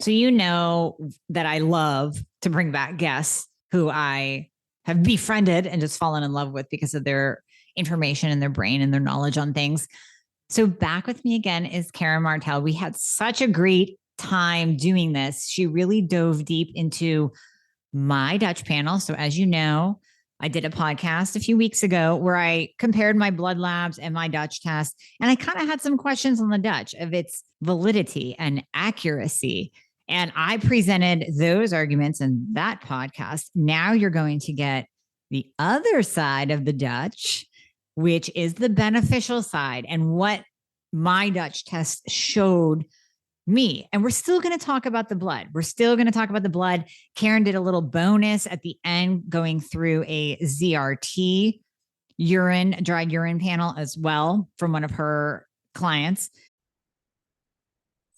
So you know that I love to bring back guests who I have befriended and just fallen in love with because of their information and their brain and their knowledge on things. So back with me again is Karen Martel. We had such a great time doing this. She really dove deep into my Dutch panel. So as you know, I did a podcast a few weeks ago where I compared my blood labs and my Dutch test. And I kind of had some questions on the Dutch of its validity and accuracy. And I presented those arguments in that podcast. Now you're going to get the other side of the Dutch, which is the beneficial side and what my Dutch test showed me. And we're still going to talk about the blood. Karen did a little bonus at the end going through a ZRT dried urine panel as well from one of her clients.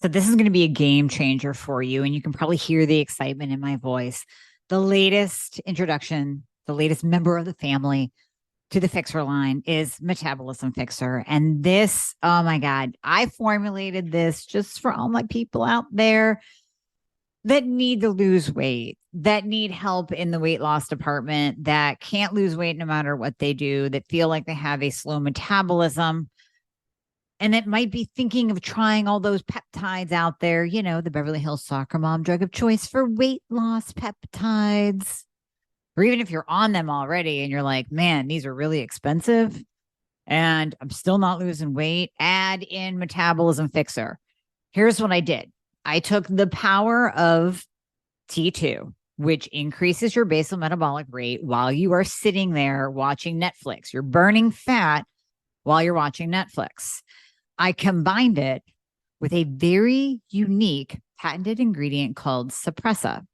So this is going to be a game changer for you. And you can probably hear the excitement in my voice. The latest introduction, the latest member of the family to the Fixxr line is Metabolism Fixxr. And this, oh my God, I formulated this just for all my people out there that need to lose weight, that need help in the weight loss department, that can't lose weight no matter what they do, that feel like they have a slow metabolism, and that might be thinking of trying all those peptides out there, you know, the Beverly Hills soccer mom drug of choice for weight loss peptides. Or even if you're on them already and you're like, man, these are really expensive and I'm still not losing weight, add in Metabolism Fixxr. Here's what I did. I took the power of T2, which increases your basal metabolic rate while you are sitting there watching Netflix. You're burning fat while you're watching Netflix. I combined it with a very unique patented ingredient called Suppressa.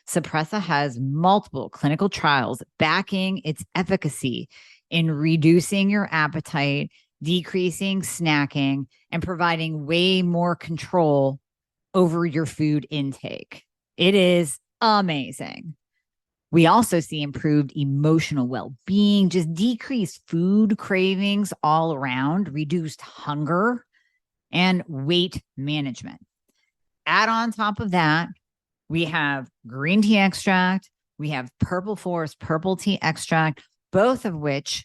Suppressa has multiple clinical trials backing its efficacy in reducing your appetite, decreasing snacking, and providing way more control over your food intake. It is amazing. We also see improved emotional well-being, just decreased food cravings all around, reduced hunger, and weight management. Add on top of that, we have green tea extract, we have purple forest purple tea extract, both of which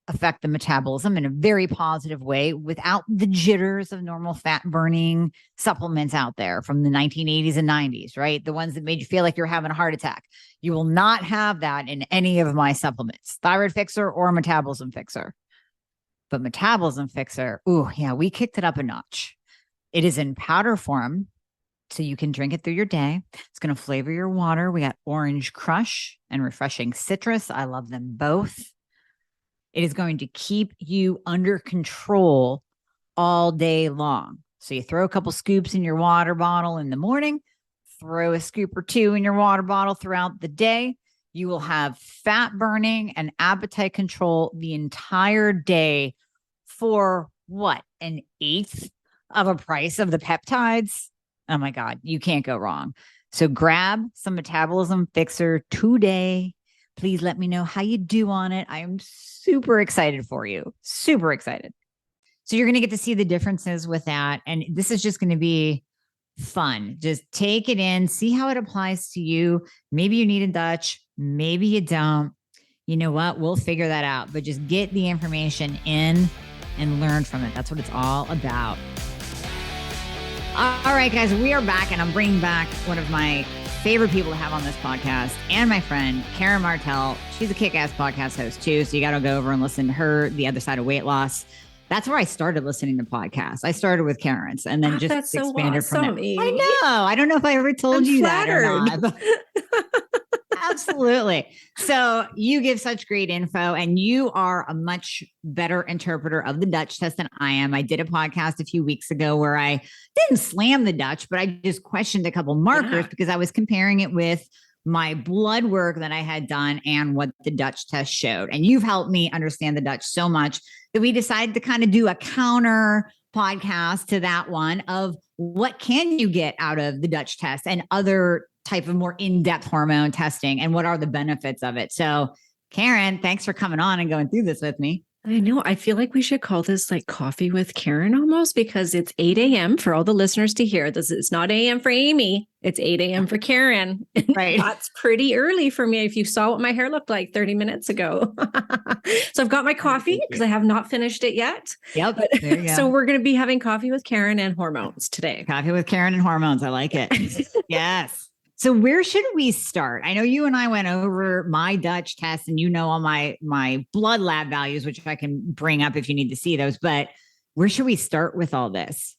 affect the metabolism in a very positive way without the jitters of normal fat burning supplements out there from the 1980s and 90s, right? The ones that made you feel like you're having a heart attack. You will not have that in any of my supplements, Thyroid Fixxr or Metabolism Fixxr. But Metabolism Fixxr, ooh, yeah, we kicked it up a notch. It is in powder form, so you can drink it through your day. It's going to flavor your water. We got orange crush and refreshing citrus. I love them both. It is going to keep you under control all day long. So you throw a couple scoops in your water bottle in the morning, throw a scoop or two in your water bottle throughout the day. You will have fat burning and appetite control the entire day for what? An eighth of a price of the peptides? Oh my God, you can't go wrong. So grab some Metabolism Fixxr today. Please let me know how you do on it. I am super excited for you. Super excited. So you're going to get to see the differences with that. And this is just going to be fun. Just take it in, see how it applies to you. Maybe you need a Dutch. Maybe you don't. You know what? We'll figure that out. But just get the information in and learn from it. That's what it's all about. All right, guys, we are back. And I'm bringing back one of my favorite people to have on this podcast and my friend, Karen Martel. She's a kick-ass podcast host too. So you got to go over and listen to her, The Other Side of Weight Loss. That's where I started listening to podcasts. I started with Karen's and then just expanded from there. I know. I don't know if I ever told you flattered. That or not. Absolutely. So you give such great info and you are a much better interpreter of the Dutch test than I am. I did a podcast a few weeks ago where I didn't slam the Dutch, but I just questioned a couple markers because I was comparing it with my blood work that I had done and what the Dutch test showed. And you've helped me understand the Dutch so much that we decided to kind of do a counter podcast to that one of what can you get out of the Dutch test and other type of more in-depth hormone testing and what are the benefits of it. So Karen, thanks for coming on and going through this with me. I know. I feel like we should call this like coffee with Karen almost, because it's 8 a.m. for all the listeners to hear. This is not a.m. for Amie. It's 8 a.m. for Karen. Right. That's pretty early for me if you saw what my hair looked like 30 minutes ago. So I've got my coffee because I have not finished it yet. Yep. But, There you go. so we're going to be having coffee with Karen and hormones today. Coffee with Karen and hormones. I like it. Yes. So where should we start? I know you and I went over my Dutch test, and all my blood lab values, which I can bring up if you need to see those. But where should we start with all this?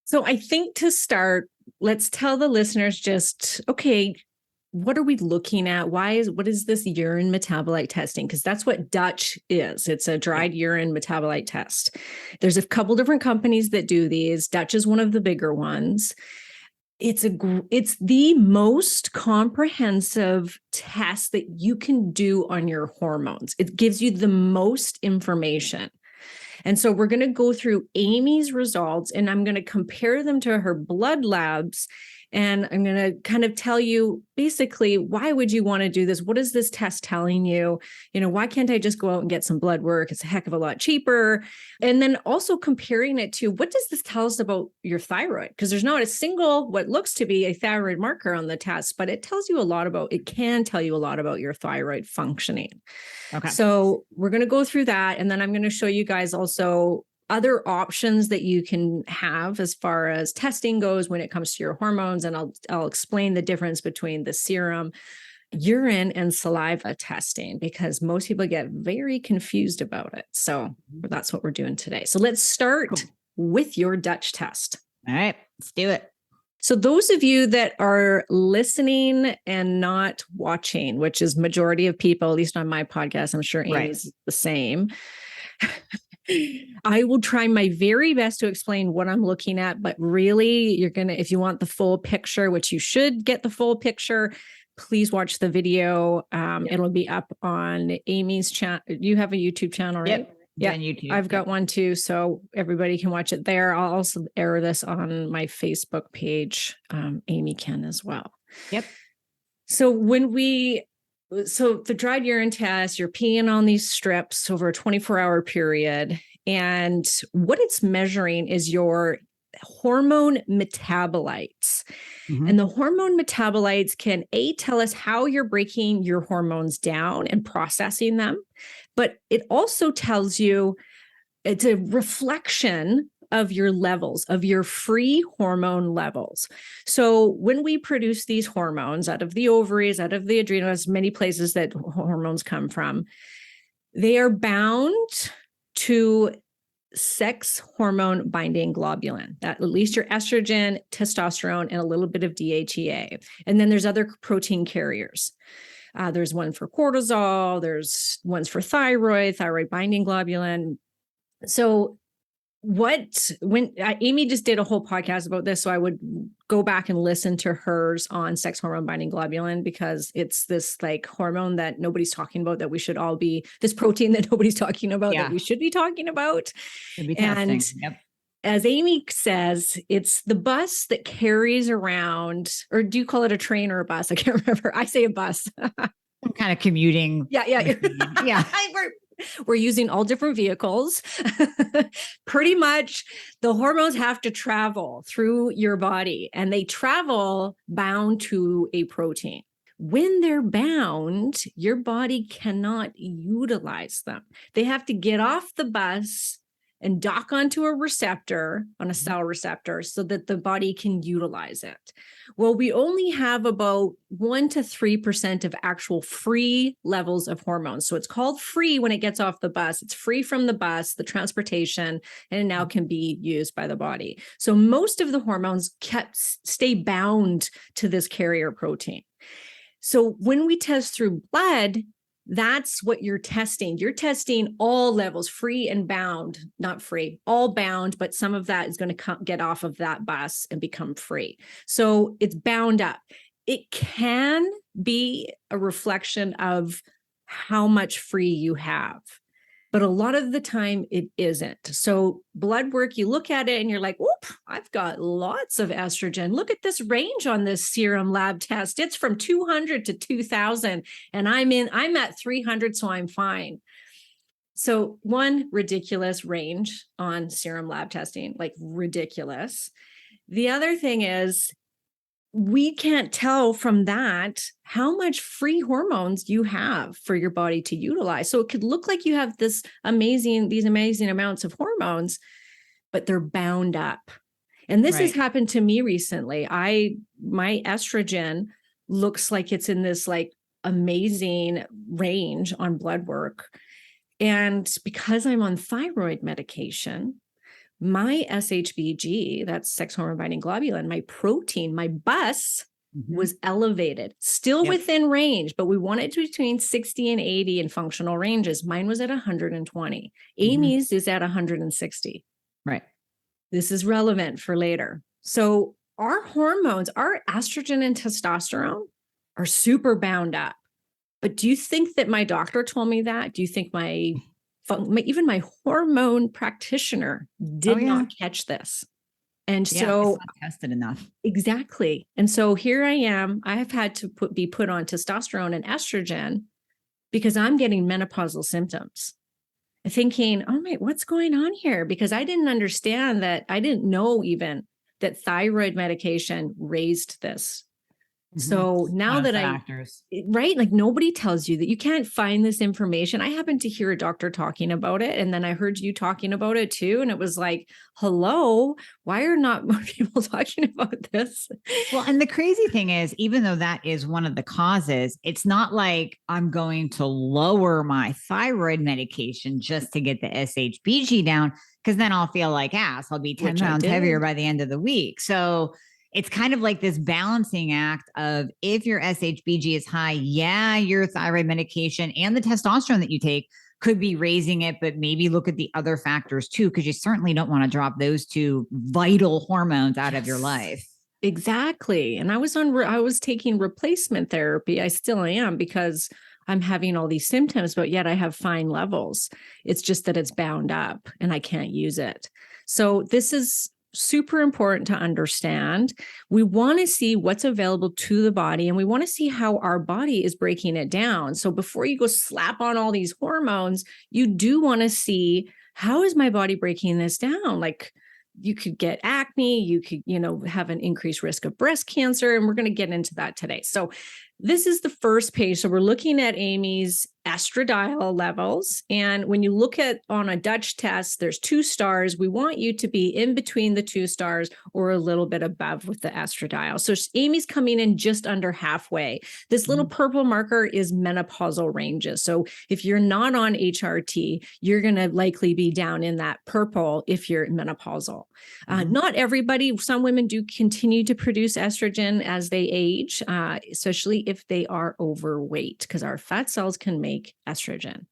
So I think to start, let's tell the listeners just, okay, what are we looking at? What is this urine metabolite testing? Because that's what Dutch is. It's a dried urine metabolite test. There's a couple different companies that do these. Dutch is one of the bigger ones. It's the most comprehensive test that you can do on your hormones. It gives you the most information. And so we're going to go through Amie's results, and I'm going to compare them to her blood labs. And I'm going to kind of tell you basically, why would you want to do this? What is this test telling you? Why can't I just go out and get some blood work? It's a heck of a lot cheaper. And then also comparing it to, what does this tell us about your thyroid? Because there's not a single, what looks to be a thyroid marker on the test, but it can tell you a lot about your thyroid functioning. Okay. So we're going to go through that. And then I'm going to show you guys also other options that you can have as far as testing goes when it comes to your hormones. And I'll explain the difference between the serum, urine, and saliva testing, because most people get very confused about it. So that's what we're doing today. So let's start with your Dutch test. All right, let's do it. So those of you that are listening and not watching, which is majority of people, at least on my podcast, I'm sure Amie's the same. I will try my very best to explain what I'm looking at, but really if you want the full picture, which you should get the full picture, please watch the video. It'll be up on Amie's channel. You have a YouTube channel, right? Yep. Yeah, YouTube. I've got one too, so everybody can watch it there. I'll also air this on my Facebook page. Amie can as well. Yep. So the dried urine test, you're peeing on these strips over a 24-hour period. And what it's measuring is your hormone metabolites. Mm-hmm. And the hormone metabolites can tell us how you're breaking your hormones down and processing them. But it also tells you, it's a reflection of your levels, of your free hormone levels. So when we produce these hormones out of the ovaries, out of the adrenals, many places that hormones come from, they are bound to sex hormone binding globulin, that at least your estrogen, testosterone, and a little bit of DHEA. And then there's other protein carriers. There's one for cortisol, there's ones for thyroid binding globulin. So when Amie just did a whole podcast about this, so I would go back and listen to hers on sex hormone binding globulin, because it's this like hormone that nobody's talking about, that we should all be, this protein that nobody's talking about, that we should be talking about. And as Amie says, it's the bus that carries around, or do you call it a train or a bus? I can't remember. I say a bus. I'm kind of commuting. Yeah. We're using all different vehicles. Pretty much the hormones have to travel through your body, and they travel bound to a protein. When they're bound, your body cannot utilize them. They have to get off the bus and dock onto a receptor, on a cell receptor, so that the body can utilize it. Well, we only have about 1 to 3% of actual free levels of hormones. So it's called free when it gets off the bus. It's free from the bus, the transportation, and it now can be used by the body. So most of the hormones stay bound to this carrier protein. So when we test through blood, that's what you're testing. You're testing all levels, free and bound, not free, all bound, but some of that is going to get off of that bus and become free. So it's bound up. It can be a reflection of how much free you have, but a lot of the time it isn't. So blood work, you look at it and you're like, whoop, I've got lots of estrogen. Look at this range on this serum lab test. It's from 200 to 2000 and I'm at 300, so I'm fine. So one, ridiculous range on serum lab testing, like ridiculous. The other thing is we can't tell from that how much free hormones you have for your body to utilize. So it could look like you have these amazing amounts of hormones, but they're bound up. And this has happened to me recently. My estrogen looks like it's in this like amazing range on blood work. And because I'm on thyroid medication, my SHBG, that's sex hormone binding globulin, my protein, my bus was elevated, still within range, but we want it between 60 and 80 in functional ranges. Mine was at 120. Amy's is at 160. Right. This is relevant for later. So our hormones, our estrogen and testosterone are super bound up. But do you think that my doctor told me that? Do you think even my hormone practitioner did not catch this? And so it's not tested enough. Exactly. And so here I am. I have had to be put on testosterone and estrogen because I'm getting menopausal symptoms. Thinking, oh my, what's going on here? Because I didn't understand that. I didn't know even that thyroid medication raised this. So now that like nobody tells you that, you can't find this information. I happened to hear a doctor talking about it. And then I heard you talking about it too. And it was like, hello, why are not more people talking about this? Well, and the crazy thing is, even though that is one of the causes, it's not like I'm going to lower my thyroid medication just to get the SHBG down, because then I'll feel like ass. I'll be 10 pounds heavier by the end of the week. So it's kind of like this balancing act of, if your SHBG is high, your thyroid medication and the testosterone that you take could be raising it, but maybe look at the other factors too, because you certainly don't want to drop those two vital hormones out of your life. Exactly. And I was taking replacement therapy. I still am, because I'm having all these symptoms, but yet I have fine levels. It's just that it's bound up and I can't use it. So this is super important to understand. We want to see what's available to the body, and we want to see how our body is breaking it down. So before you go slap on all these hormones, you do want to see, how is my body breaking this down? Like, you could get acne, you could, have an increased risk of breast cancer. And we're going to get into that today. So this is the first page. So we're looking at Amy's estradiol levels. And when you look at on a Dutch test, there's 2 stars. We want you to be in between the 2 stars or a little bit above with the estradiol. So Amy's coming in just under halfway. This little purple marker is menopausal ranges. So if you're not on HRT, you're going to likely be down in that purple if you're menopausal. Not everybody. Some women do continue to produce estrogen as they age, especially if they are overweight, because our fat cells can make estrogen.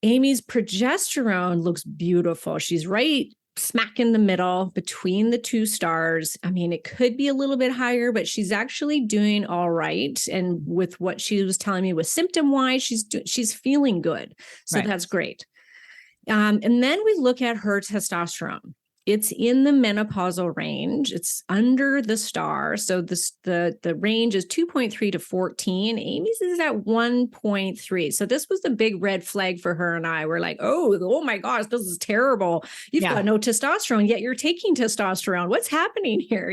Amy's progesterone looks beautiful. She's right smack in the middle between the 2 stars. I mean, it could be a little bit higher, but she's actually doing all right. And with what she was telling me with symptom wise, she's feeling good. So that's great. And then we look at her testosterone. It's in the menopausal range. It's under the star. So the range is 2.3 to 14. Amy's is at 1.3. So this was the big red flag for her and I. We're like, oh my gosh, this is terrible. You've got no testosterone, yet you're taking testosterone. What's happening here,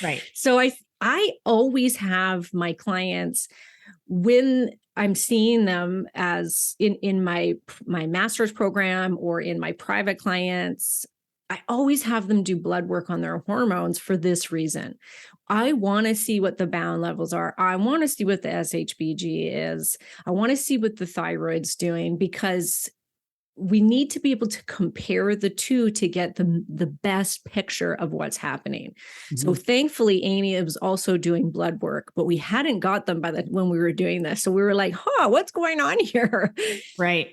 Right. So I always have my clients, when I'm seeing them as in my master's program or in my private clients, I always have them do blood work on their hormones for this reason. I want to see what the bound levels are. I want to see what the SHBG is. I want to see what the thyroid's doing, because we need to be able to compare the two to get the best picture of what's happening. So thankfully, Amie was also doing blood work, but we hadn't got them when we were doing this. So we were like, what's going on here? Right.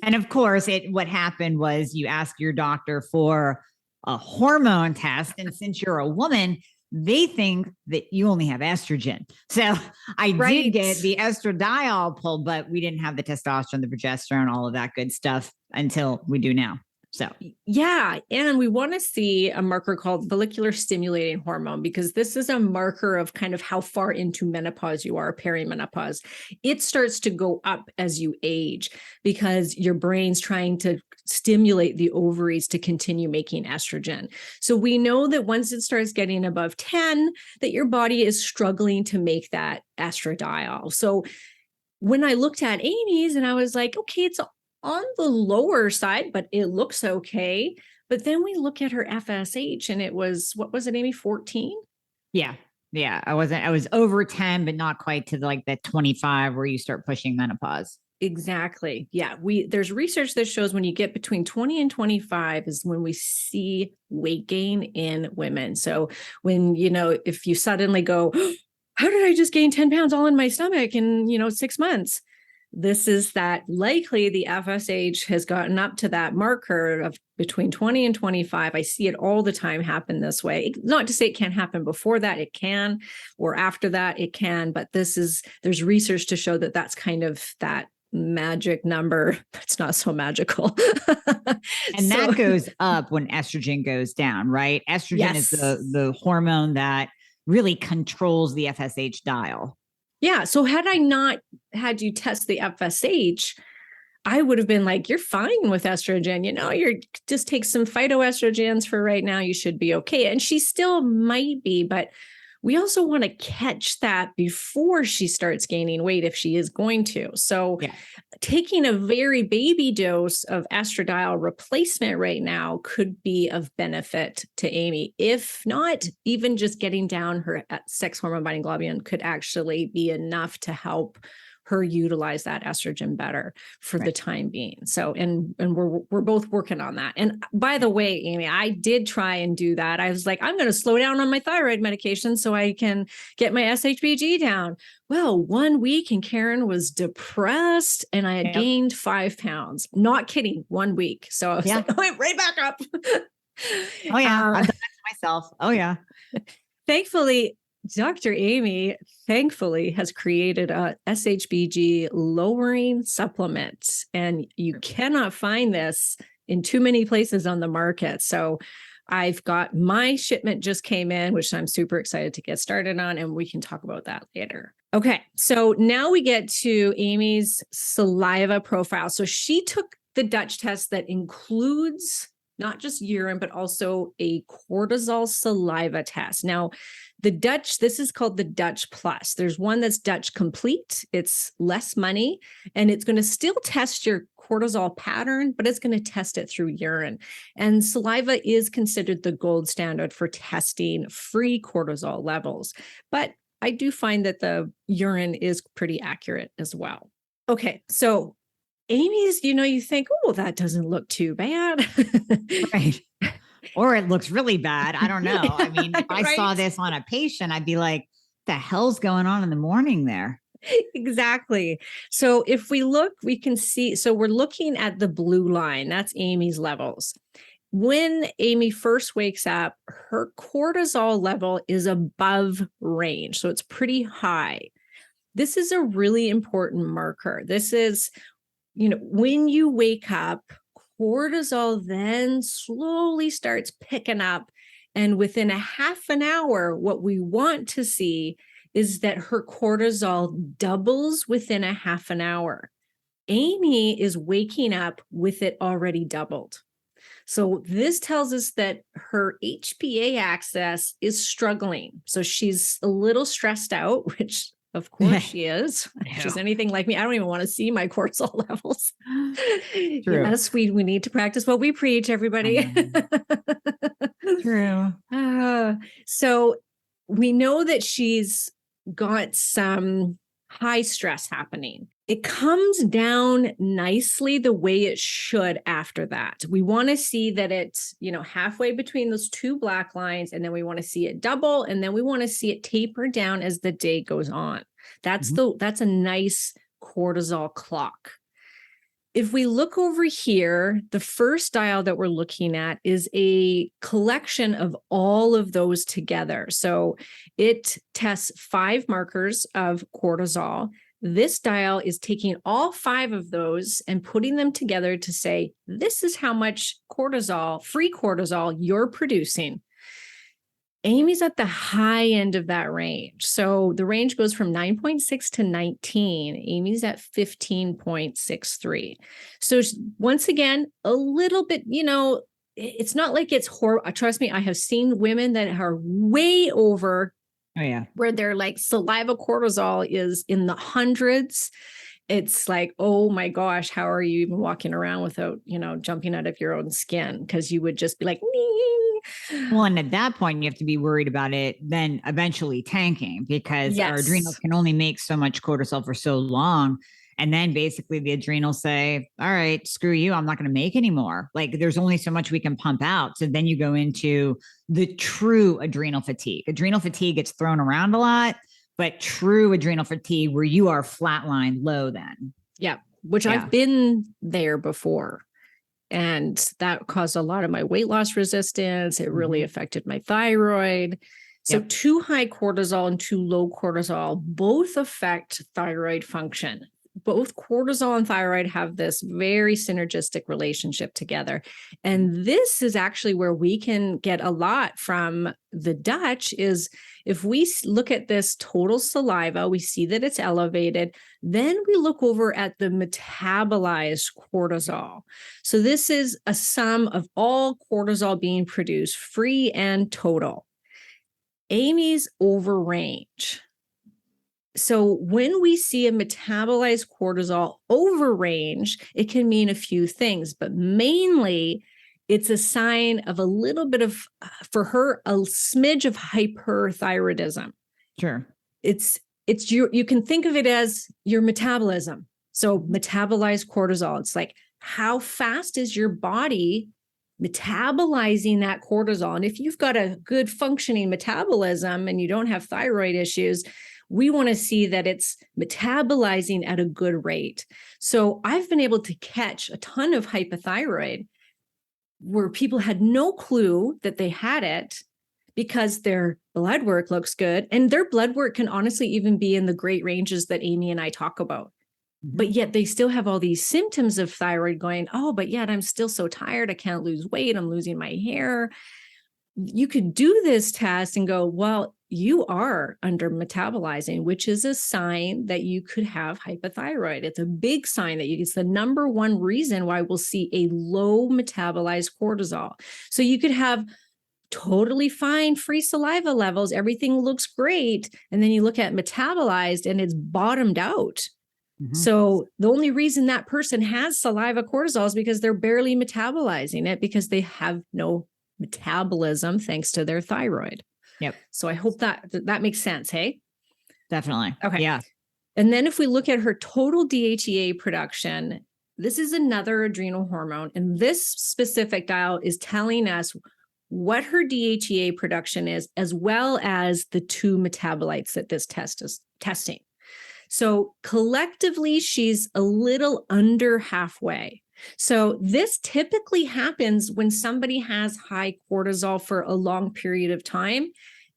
And of course, what happened was you asked your doctor for a hormone test. And since you're a woman, they think that you only have estrogen. So I did get the estradiol pulled, but we didn't have the testosterone, the progesterone, all of that good stuff until we do now. So yeah. And we want to see a marker called follicular stimulating hormone, because this is a marker of kind of how far into menopause you are, perimenopause. It starts to go up as you age because your brain's trying to stimulate the ovaries to continue making estrogen. So we know that once it starts getting above 10, that your body is struggling to make that estradiol. So when I looked at Amy's and I was like, okay, it's on the lower side, but it looks okay. But then we look at her FSH and it was, what was it, Amie, 14? yeah. Yeah. I was over 10, but not quite to like that 25 where you start pushing menopause. Exactly. Yeah. There's research that shows when you get between 20 and 25 is when we see weight gain in women. So when, if you suddenly go, how did I just gain 10 pounds all in my stomach in, 6 months? This is that likely the FSH has gotten up to that marker of between 20 and 25. I see it all the time happen this way. Not to say it can't happen before that, it can, or after that, it can, but there's research to show that that's kind of that magic number. It's not so magical. And that goes up when estrogen goes down, right? Estrogen is the hormone that really controls the FSH dial. Yeah. So had I not had you test the FSH, I would have been like, you're fine with estrogen. You're just take some phytoestrogens for right now. You should be okay. And she still might be, but we also want to catch that before she starts gaining weight if she is going to. So taking a very baby dose of estradiol replacement right now could be of benefit to Amie. If not, even just getting down her sex hormone binding globulin could actually be enough to help her utilize that estrogen better for the time being. So, and we're both working on that. And by the way, Amie, I did try and do that. I was like, I'm going to slow down on my thyroid medication so I can get my SHBG down. Well, 1 week and Karen was depressed and I had gained 5 pounds. Not kidding, 1 week. So I was like, I went right back up. Oh yeah. I've done that to myself. Oh yeah. Thankfully, Dr. Amie, thankfully, has created a SHBG lowering supplement, and you cannot find this in too many places on the market. So I've got my shipment just came in, which I'm super excited to get started on, and we can talk about that later. Okay, so now we get to Amy's saliva profile. So she took the Dutch test that includes not just urine, but also a cortisol saliva test. Now, this is called the Dutch Plus. There's one that's Dutch Complete. It's less money, and it's going to still test your cortisol pattern, but it's going to test it through urine. And saliva is considered the gold standard for testing free cortisol levels. But I do find that the urine is pretty accurate as well. Okay, so Amy's, you think, oh, that doesn't look too bad. Right. Or it looks really bad. I don't know. I mean, if I saw this on a patient, I'd be like, the hell's going on in the morning there? Exactly. So if we look, we can see, so we're looking at the blue line. That's Amy's levels. When Amie first wakes up, her cortisol level is above range. So it's pretty high. This is a really important marker. This is, when you wake up, cortisol then slowly starts picking up. And within a half an hour, what we want to see is that her cortisol doubles within a half an hour. Amie is waking up with it already doubled. So this tells us that her HPA axis is struggling. So she's a little stressed out, which of course she is. If she's anything like me, I don't even want to see my cortisol levels. True. Yes, we need to practice what we preach, everybody. True. So we know that she's got some high stress happening. It comes down nicely the way it should after that. We want to see that it's, halfway between those two black lines, and then we want to see it double, and then we want to see it taper down as the day goes on. That's a nice cortisol clock. If we look over here, the first dial that we're looking at is a collection of all of those together. So it tests 5 markers of cortisol. This dial is taking all 5 of those and putting them together to say, this is how much cortisol, free cortisol you're producing. Amie's at the high end of that range. So the range goes from 9.6 to 19. Amie's at 15.63. So once again, a little bit, it's not like it's horrible. Trust me, I have seen women that are way over. Oh, yeah. Where their like saliva cortisol is in the hundreds. It's like, oh my gosh, how are you even walking around without, jumping out of your own skin? Because you would just be like, nee. Well, and at that point, you have to be worried about it then eventually tanking, because our adrenals can only make so much cortisol for so long. And then basically the adrenals say, all right, screw you, I'm not going to make anymore. Like, there's only so much we can pump out. So then you go into the true adrenal fatigue. Adrenal fatigue gets thrown around a lot, but true adrenal fatigue where you are flatline low then. Yeah, which I've been there before. And that caused a lot of my weight loss resistance. It really affected my thyroid. So too high cortisol and too low cortisol both affect thyroid function. Both cortisol and thyroid have this very synergistic relationship together. And this is actually where we can get a lot from the Dutch is if we look at this total saliva, we see that it's elevated. Then we look over at the metabolized cortisol. So this is a sum of all cortisol being produced, free and total. Amie's over range. So when we see a metabolized cortisol over range, it can mean a few things, but mainly it's a sign of a little bit of, for her, a smidge of hyperthyroidism. Sure. You can think of it as your metabolism. So metabolized cortisol, it's like, how fast is your body metabolizing that cortisol? And if you've got a good functioning metabolism and you don't have thyroid issues, we want to see that it's metabolizing at a good rate. So I've been able to catch a ton of hypothyroid where people had no clue that they had it because their blood work looks good. And their blood work can honestly even be in the great ranges that Amie and I talk about. But yet they still have all these symptoms of thyroid going, oh, but yet I'm still so tired. I can't lose weight. I'm losing my hair. You could do this test and go, well, you are under metabolizing, which is a sign that you could have hypothyroid. It's a big sign that it's the number one reason why we'll see a low metabolized cortisol. So you could have totally fine free saliva levels. Everything looks great. And then you look at metabolized and it's bottomed out. So the only reason that person has saliva cortisol is because they're barely metabolizing it because they have no metabolism thanks to their thyroid. Yep. So I hope that makes sense. Hey, definitely. Okay. Yeah. And then if we look at her total DHEA production, this is another adrenal hormone. And this specific dial is telling us what her DHEA production is, as well as the 2 metabolites that this test is testing. So collectively, she's a little under halfway. So this typically happens when somebody has high cortisol for a long period of time.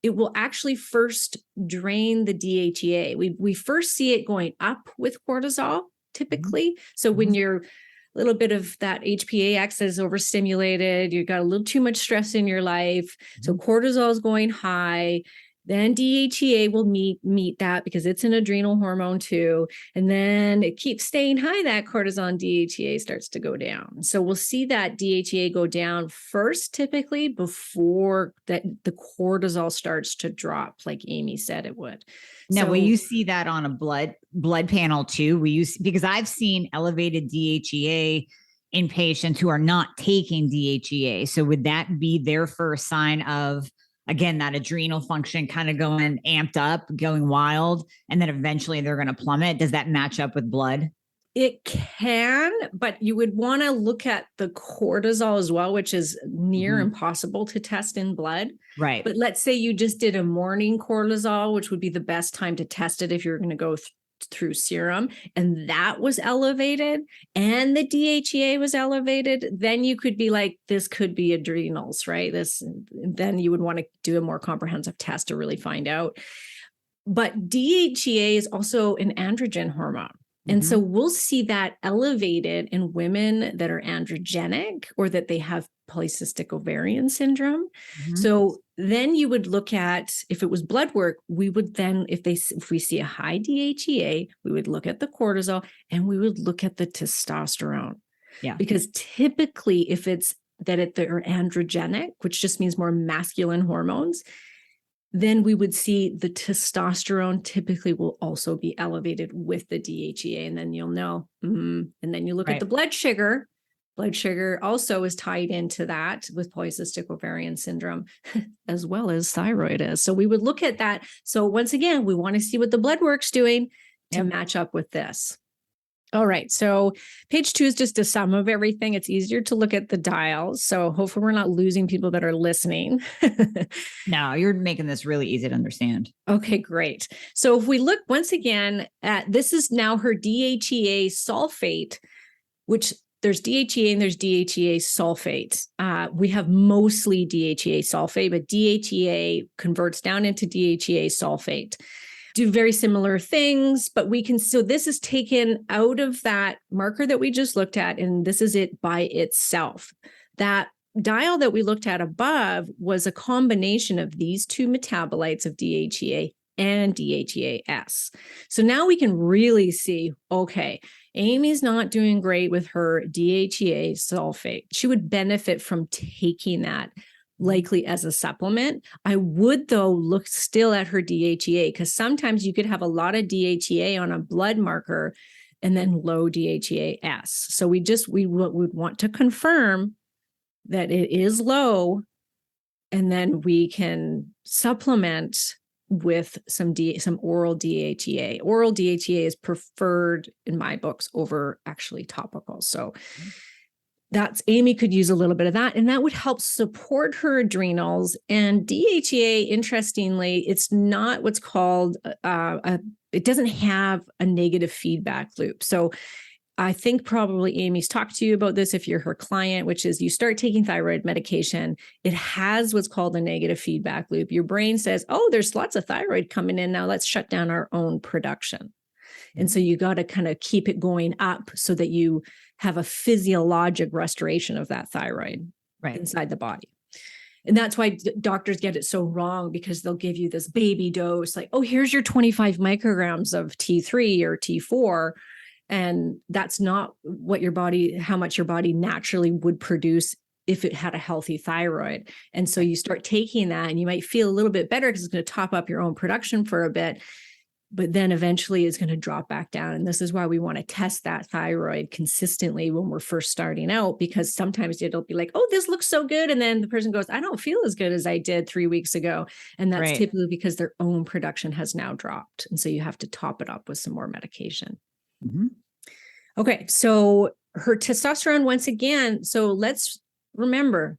It will actually first drain the DHEA. We first see it going up with cortisol typically. So when you're a little bit of that HPA axis is overstimulated, you've got a little too much stress in your life. So cortisol is going high. Then DHEA will meet that because it's an adrenal hormone too. And then it keeps staying high. That cortisol DHEA starts to go down. So we'll see that DHEA go down first, typically before that the cortisol starts to drop, like Amie said it would. Now, will you see that on a blood panel too? Because I've seen elevated DHEA in patients who are not taking DHEA. So would that be their first sign of, again, that adrenal function kind of going amped up, going wild, and then eventually they're going to plummet? Does that match up with blood? It can, but you would want to look at the cortisol as well, which is near impossible to test in blood. Right. But let's say you just did a morning cortisol, which would be the best time to test it if you're going to go through serum, and that was elevated and the DHEA was elevated, then you could be like, this could be adrenals, right? Then you would want to do a more comprehensive test to really find out. But DHEA is also an androgen hormone. And so we'll see that elevated in women that are androgenic or that they have polycystic ovarian syndrome. So then you would look at, if it was blood work, we would then, if we see a high DHEA, we would look at the cortisol and we would look at the testosterone. Yeah. Because typically if it's that they're androgenic, which just means more masculine hormones, then we would see the testosterone typically will also be elevated with the DHEA. And then you'll know, and then you look at the blood sugar. Blood sugar also is tied into that with polycystic ovarian syndrome, as well as thyroid is. So we would look at that. So once again, we want to see what the blood work's doing to match up with this. All right. So page 2 is just a sum of everything. It's easier to look at the dials. So hopefully we're not losing people that are listening. No, you're making this really easy to understand. Okay, great. So if we look once again at, this is now her DHEA sulfate, which there's DHEA and there's DHEA sulfate. We have mostly DHEA sulfate, but DHEA converts down into DHEA sulfate. Do very similar things, but we can still, this is taken out of that marker that we just looked at, and this is it by itself. That dial that we looked at above was a combination of these two metabolites of DHEA and DHEAS. So now we can really see, okay, Amie's not doing great with her DHEA sulfate. She would benefit from taking that likely as a supplement. I would, though, look still at her DHEA, because sometimes you could have a lot of DHEA on a blood marker and then low DHEAS. So we would want to confirm that it is low, and then we can supplement with some oral DHEA. Oral DHEA is preferred in my books over actually topical. So that's, Amie could use a little bit of that, and that would help support her adrenals. And DHEA, interestingly, it's not what's called it doesn't have a negative feedback loop. So I think probably Amie's talked to you about this if you're her client, which is you start taking thyroid medication, it has what's called a negative feedback loop. Your brain says, oh, there's lots of thyroid coming in now, let's shut down our own production. And so you got to kind of keep it going up so that you have a physiologic restoration of that thyroid inside the body. And that's why doctors get it so wrong, because they'll give you this baby dose, like, oh, here's your 25 micrograms of T3 or T4. And that's not what how much your body naturally would produce if it had a healthy thyroid. And so you start taking that and you might feel a little bit better because it's going to top up your own production for a bit, but then eventually it's going to drop back down. And this is why we want to test that thyroid consistently when we're first starting out, because sometimes it'll be like, oh, this looks so good. And then the person goes, I don't feel as good as I did 3 weeks ago. And that's typically because their own production has now dropped. And so you have to top it up with some more medication. Okay. So her testosterone, once again, so let's remember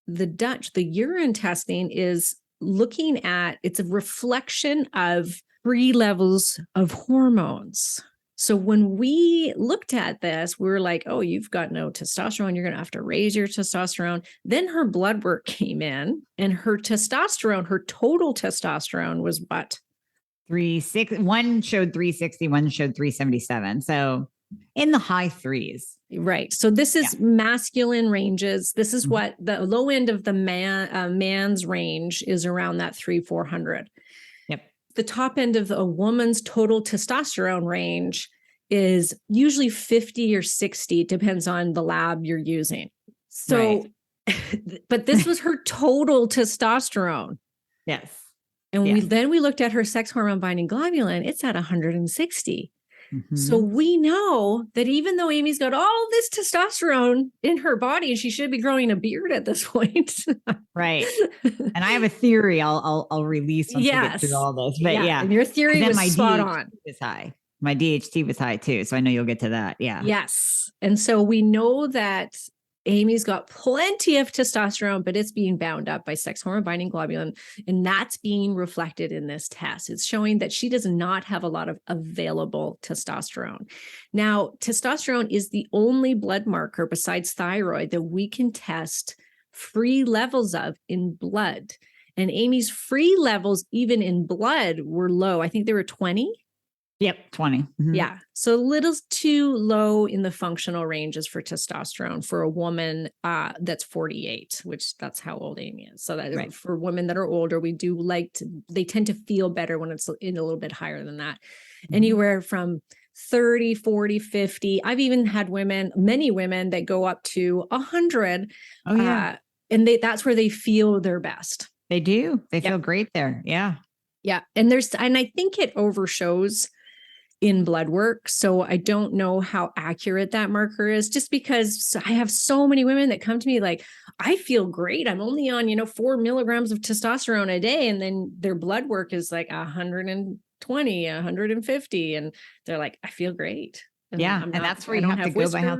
the urine testing is looking at, it's a reflection of 3 levels of hormones. So when we looked at this, we were like, oh, you've got no testosterone. You're going to have to raise your testosterone. Then her blood work came in, and her testosterone, her total testosterone was what? 360. One showed 360, one showed 377. So in the high 3s. Right. So this is masculine ranges. This is what the low end of the man's range is, around that 300-400. The top end of a woman's total testosterone range is usually 50 or 60, depends on the lab you're using. So, but this was her total testosterone. Yes. And we looked at her sex hormone binding globulin, it's at 160. So we know that even though Amie's got all this testosterone in her body, and she should be growing a beard at this point. Right. And I have a theory I'll release once we get through all this. But and your theory was spot on. Is high. My DHT was high too. So I know you'll get to that. Yeah. Yes. And so we know that Amie's got plenty of testosterone, but it's being bound up by sex hormone binding globulin. And that's being reflected in this test. It's showing that she does not have a lot of available testosterone. Now, testosterone is the only blood marker besides thyroid that we can test free levels of in blood. And Amie's free levels, even in blood, were low. I think they were 20. Yep, 20. Mm-hmm. Yeah. So a little too low in the functional ranges for testosterone for a woman that's 48, which that's how old Amie is. So that for women that are older, we do they tend to feel better when it's in a little bit higher than that. Mm-hmm. Anywhere from 30, 40, 50. I've even had many women that go up to 100. Oh, yeah. And that's where they feel their best. They do. They feel great there. Yeah. Yeah. And I think it overshows in blood work. So I don't know how accurate that marker is, just because I have so many women that come to me like, I feel great. I'm only on, 4 milligrams of testosterone a day. And then their blood work is like 120, 150. And they're like, I feel great. And and that's where you have to go by how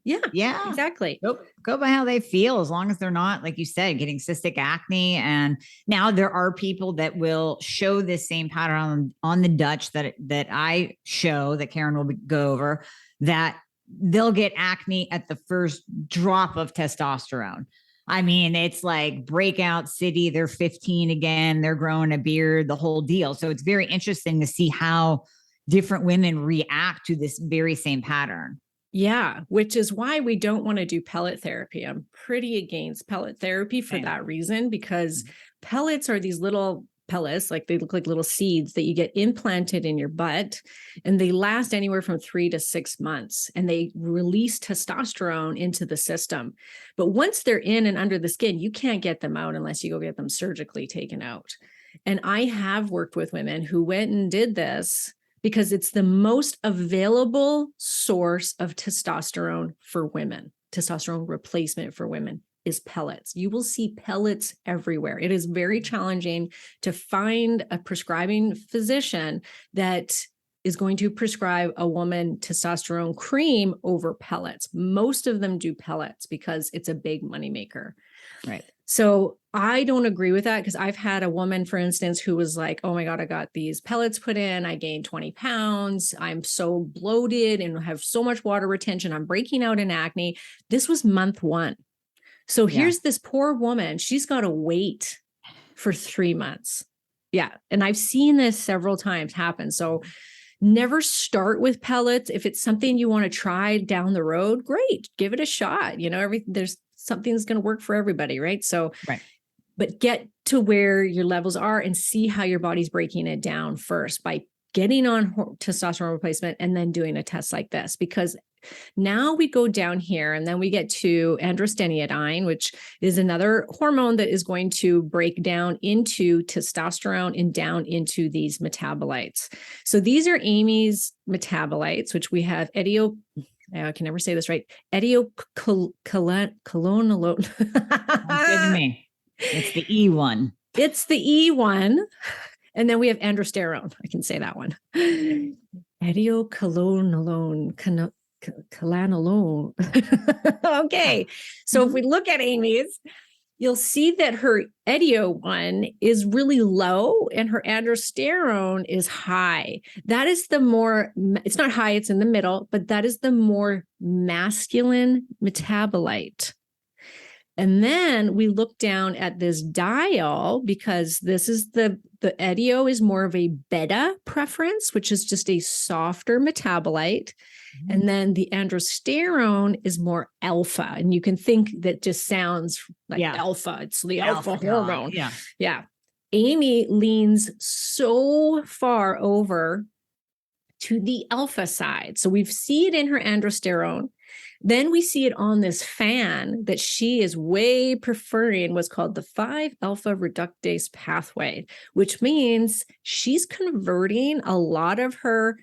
yeah, exactly. Go by how they feel, as long as they're not, like you said, getting cystic acne. And now there are people that will show this same pattern on the Dutch that I show, that Karen will go over, that they'll get acne at the first drop of testosterone. I mean, it's like breakout city. They're 15 again. They're growing a beard, the whole deal. So it's very interesting to see how different women react to this very same pattern. Yeah, which is why we don't want to do pellet therapy. I'm pretty against pellet therapy for that reason, because pellets are these little pellets, like they look like little seeds that you get implanted in your butt, and they last anywhere from 3 to 6 months, and they release testosterone into the system. But once they're in and under the skin, you can't get them out unless you go get them surgically taken out. And I have worked with women who went and did this because it's the most available source of testosterone for women. Testosterone replacement for women is pellets. You will see pellets everywhere. It is very challenging to find a prescribing physician that is going to prescribe a woman testosterone cream over pellets. Most of them do pellets because it's a big moneymaker. Right. So I don't agree with that, because I've had a woman, for instance, who was like, oh my God, I got these pellets put in. I gained 20 pounds. I'm so bloated and have so much water retention. I'm breaking out in acne. This was month 1. So here's this poor woman. She's got to wait for 3 months. Yeah. And I've seen this several times happen. So never start with pellets. If it's something you want to try down the road, great. Give it a shot. There's something's going to work for everybody. Right. So, but get to where your levels are and see how your body's breaking it down first by getting on testosterone replacement and then doing a test like this, because now we go down here and then we get to androstenedione, which is another hormone that is going to break down into testosterone and down into these metabolites. So these are Amie's metabolites, which we have I can never say this right. Etiocolonolone. Good to me. It's the E1. It's the E1. And then we have androsterone. I can say that one. Etiocolonolone. Calanolone. Okay. So if we look at Amie's, you'll see that her etio one is really low and her androsterone is high. That is it's not high, it's in the middle, but that is the more masculine metabolite. And then we look down at this dial, because this is the etio is more of a beta preference, which is just a softer metabolite. And then the androsterone is more alpha. And you can think that just sounds like alpha. It's the alpha hormone. Yeah. Amie leans so far over to the alpha side. So we see it in her androsterone. Then we see it on this fan that she is way preferring what's called the 5-alpha reductase pathway, which means she's converting a lot of her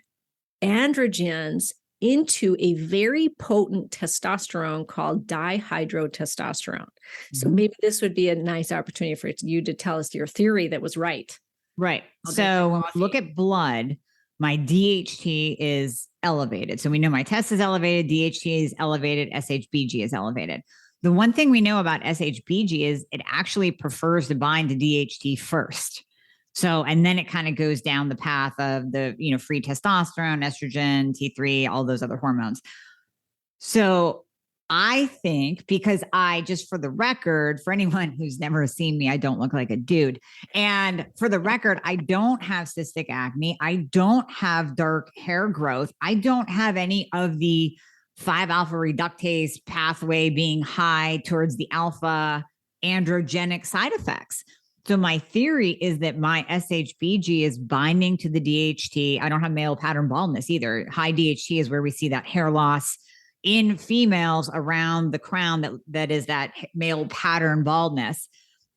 androgens into a very potent testosterone called dihydrotestosterone. So maybe this would be a nice opportunity for you to tell us your theory that was right. Right. So when we look at blood, my DHT is elevated. So we know my test is elevated, DHT is elevated, SHBG is elevated. The one thing we know about SHBG is it actually prefers to bind to DHT first. So, and then it kind of goes down the path of the, free testosterone, estrogen, T3, all those other hormones. So I think because just for the record, for anyone who's never seen me, I don't look like a dude. And for the record, I don't have cystic acne. I don't have dark hair growth. I don't have any of the 5-alpha reductase pathway being high towards the alpha androgenic side effects. So my theory is that my SHBG is binding to the DHT. I don't have male pattern baldness either. High DHT is where we see that hair loss in females around the crown that is that male pattern baldness.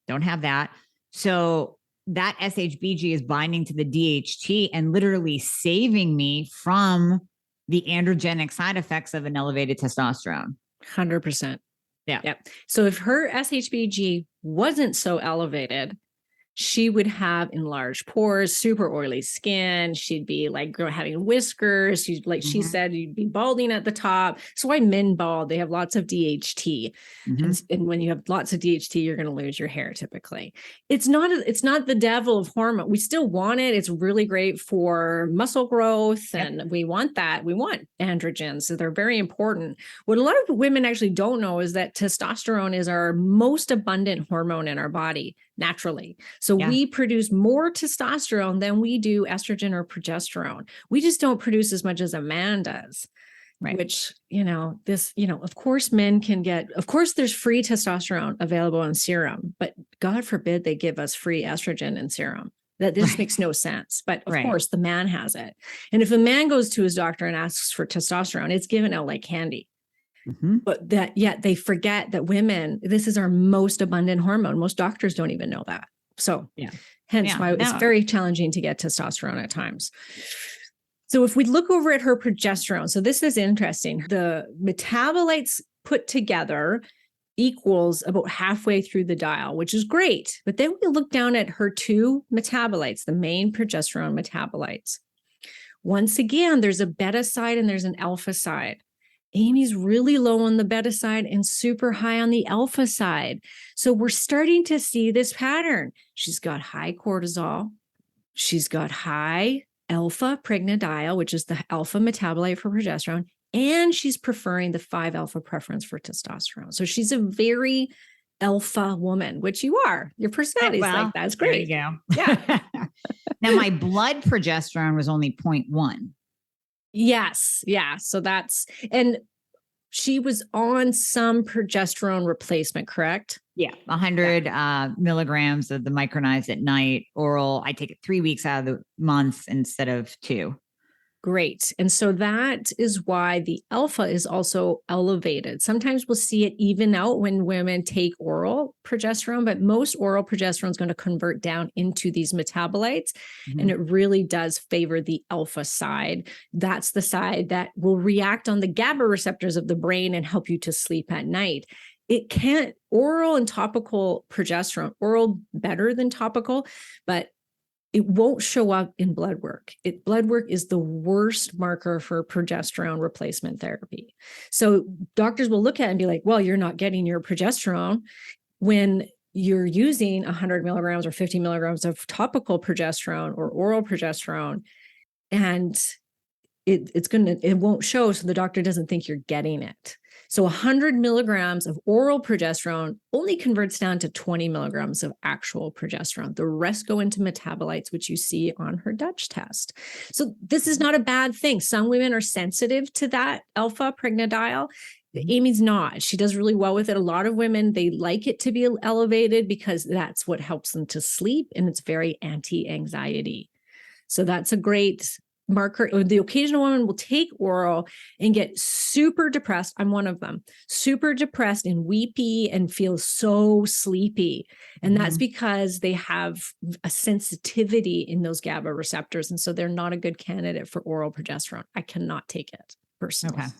Don't have that. So that SHBG is binding to the DHT and literally saving me from the androgenic side effects of an elevated testosterone. 100%. Yeah. Yep. So if her SHBG wasn't so elevated, she would have enlarged pores, super oily skin. She'd be like having whiskers. She'd like she said, you'd be balding at the top. So why men bald? They have lots of DHT, and when you have lots of DHT, you're going to lose your hair typically. It's not the devil of hormone. We still want it. It's really great for muscle growth, and we want that. We want androgens, so they're very important. What a lot of women actually don't know is that testosterone is our most abundant hormone in our body naturally. So we produce more testosterone than we do estrogen or progesterone. We just don't produce as much as a man does. Right. Which, of course, men can of course, there's free testosterone available in serum, but God forbid they give us free estrogen in serum. That this makes no sense. But of course, the man has it. And if a man goes to his doctor and asks for testosterone, it's given out like candy. But yet they forget that women, this is our most abundant hormone. Most doctors don't even know that. So hence why it's very challenging to get testosterone at times. So if we look over at her progesterone, so this is interesting. The metabolites put together equals about halfway through the dial, which is great. But then we look down at her two metabolites, the main progesterone metabolites. Once again, there's a beta side and there's an alpha side. Amie's really low on the beta side and super high on the alpha side. So we're starting to see this pattern. She's got high cortisol. She's got high alpha pregnadiol, which is the alpha metabolite for progesterone. And she's preferring the 5-alpha preference for testosterone. So she's a very alpha woman, which you are. Your personality is like that. It's great. There you go. Yeah. Now my blood progesterone was only 0.1. Yes. Yeah. So and she was on some progesterone replacement, correct? Yeah. 100 milligrams of the micronized at night, oral. I take it 3 weeks out of the month instead of 2. Great. And so that is why the alpha is also elevated. Sometimes we'll see it even out when women take oral progesterone, but most oral progesterone is going to convert down into these metabolites. And it really does favor the alpha side. That's the side that will react on the GABA receptors of the brain and help you to sleep at night. It can't, oral and topical progesterone, oral better than topical, but it won't show up in blood work. Blood work is the worst marker for progesterone replacement therapy. So doctors will look at it and be like, well, you're not getting your progesterone when you're using 100 milligrams or 50 milligrams of topical progesterone or oral progesterone. And it won't show. So the doctor doesn't think you're getting it. So 100 milligrams of oral progesterone only converts down to 20 milligrams of actual progesterone. The rest go into metabolites, which you see on her Dutch test. So this is not a bad thing. Some women are sensitive to that alpha pregnadiol. Amie's not. She does really well with it. A lot of women, they like it to be elevated because that's what helps them to sleep, and it's very anti-anxiety. So that's a great marker. The occasional woman will take oral and get super depressed. I'm one of them, super depressed and weepy and feel so sleepy. And that's because they have a sensitivity in those GABA receptors. And so they're not a good candidate for oral progesterone. I cannot take it personally. Okay.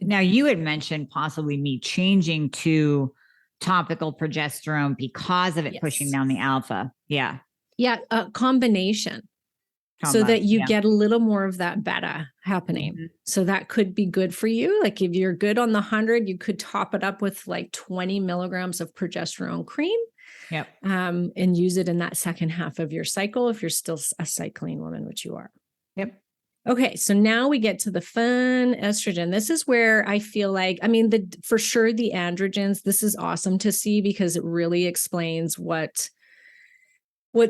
Now you had mentioned possibly me changing to topical progesterone because of it pushing down the alpha. Yeah. Yeah. A combination. So that you get a little more of that beta happening. So that could be good for you. Like if you're good on the 100, you could top it up with like 20 milligrams of progesterone cream. Yep. And use it in that second half of your cycle if you're still a cycling woman, which you are. Yep. Okay, so now we get to the fun estrogen. This is where I feel like, I mean, for sure the androgens, this is awesome to see because it really explains what's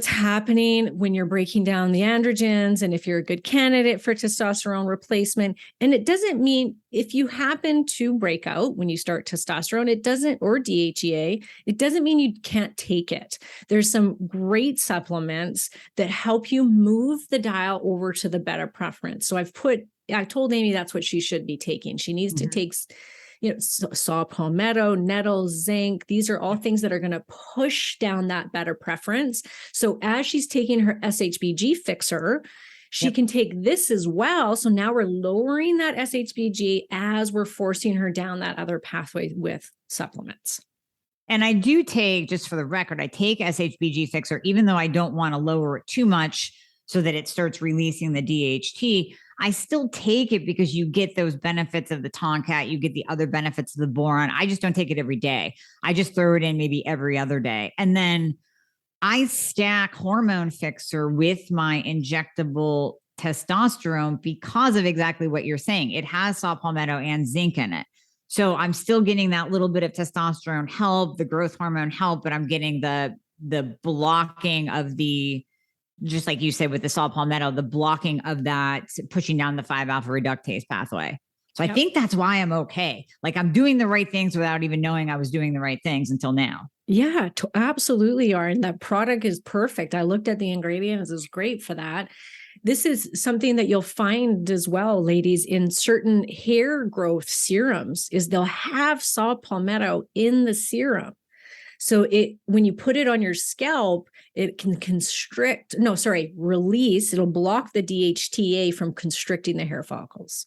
happening when you're breaking down the androgens and if you're a good candidate for testosterone replacement. And it doesn't mean if you happen to break out when you start testosterone, it doesn't, or DHEA, it doesn't mean you can't take it. There's some great supplements that help you move the dial over to the better preference. So I told Amie that's what she should be taking. She needs to take saw palmetto, nettles, zinc. These are all things that are going to push down that better preference. So as she's taking her SHBG Fixxr, she can take this as well. So now we're lowering that SHBG as we're forcing her down that other pathway with supplements. And I do take, just for the record, I take SHBG Fixxr, even though I don't want to lower it too much so that it starts releasing the DHT. I still take it because you get those benefits of the Tonkat, you get the other benefits of the boron. I just don't take it every day. I just throw it in maybe every other day. And then I stack hormone Fixxr with my injectable testosterone because of exactly what you're saying. It has saw palmetto and zinc in it. So I'm still getting that little bit of testosterone help, the growth hormone help, but I'm getting the blocking of the, just like you said with the saw palmetto, the blocking of that, pushing down the 5-alpha reductase pathway. So I think that's why I'm okay. Like I'm doing the right things without even knowing I was doing the right things until now. Yeah, absolutely are. And that product is perfect. I looked at the ingredients. It's great for that. This is something that you'll find as well, ladies, in certain hair growth serums, is they'll have saw palmetto in the serum. So when you put it on your scalp, it can release. It'll block the DHTA from constricting the hair follicles.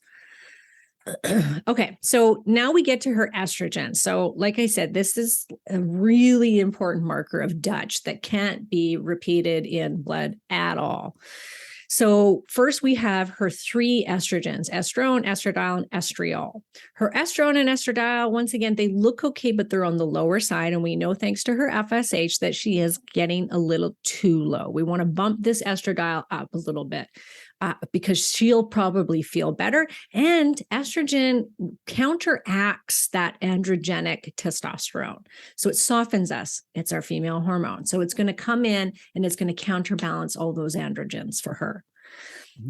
Okay, so now we get to her estrogen. So like I said, this is a really important marker of Dutch that can't be repeated in blood at all. So first we have her 3 estrogens, estrone, estradiol, and estriol. Her estrone and estradiol, once again, they look okay, but they're on the lower side. And we know thanks to her FSH that she is getting a little too low. We want to bump this estradiol up a little bit because she'll probably feel better. And estrogen counteracts that androgenic testosterone. So it softens us. It's our female hormone. So it's going to come in and it's going to counterbalance all those androgens for her.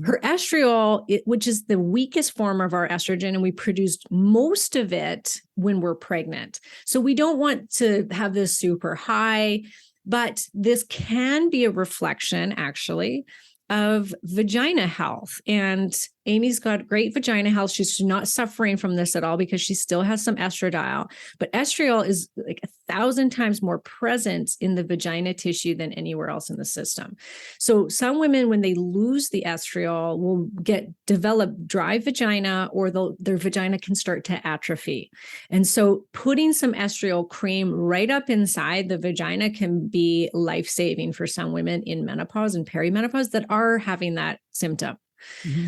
Her estriol, which is the weakest form of our estrogen, and we produce most of it when we're pregnant. So we don't want to have this super high, but this can be a reflection, actually, of vagina health. And Amie's got great vagina health. She's not suffering from this at all because she still has some estradiol, but estriol is like 1,000 times more present in the vagina tissue than anywhere else in the system. So some women, when they lose the estriol, will develop dry vagina, or their vagina can start to atrophy. And so putting some estriol cream right up inside the vagina can be life-saving for some women in menopause and perimenopause that are having that symptom. Mm-hmm.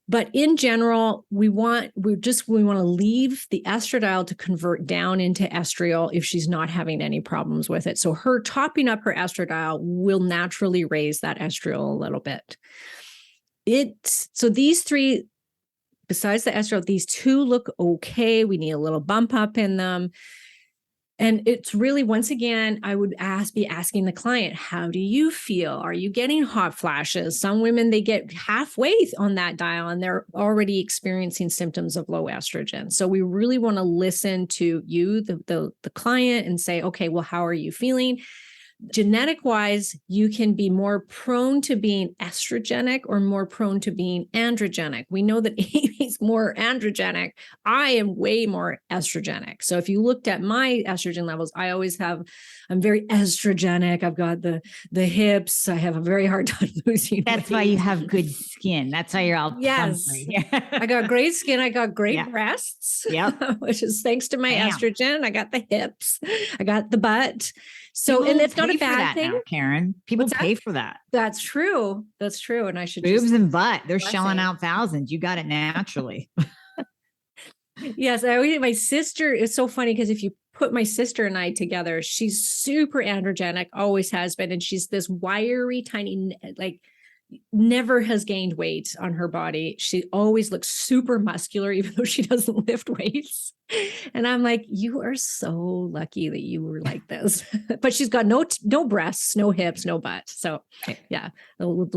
But in general, we want to leave the estradiol to convert down into estriol if she's not having any problems with it. So her topping up her estradiol will naturally raise that estriol a little bit. So these 3, besides the estriol, these 2 look okay. We need a little bump up in them. And it's really, once again, I would be asking the client, how do you feel? Are you getting hot flashes? Some women, they get halfway on that dial and they're already experiencing symptoms of low estrogen. So we really want to listen to you, the client, and say, okay, well, how are you feeling? Genetic wise, you can be more prone to being estrogenic or more prone to being androgenic. We know that Amie's more androgenic. I am way more estrogenic. So if you looked at my estrogen levels, I'm very estrogenic. I've got the hips. I have a very hard time losing weight. That's why you have good skin. That's why you're all comfy. I got great skin. I got great breasts, which is thanks to my estrogen. I got the hips. I got the butt. So, people and it's not a bad thing, now, Karen. People pay for that. That's true. That's true. And I should boobs and butt. They're shelling out thousands. You got it naturally. Yes. My sister is so funny because if you put my sister and I together, she's super androgenic, always has been. And she's this wiry, tiny, like never has gained weight on her body. She always looks super muscular, even though she doesn't lift weights. And I'm like, you are so lucky that you were like this. But she's got no breasts, no hips, no butt. So yeah, we'll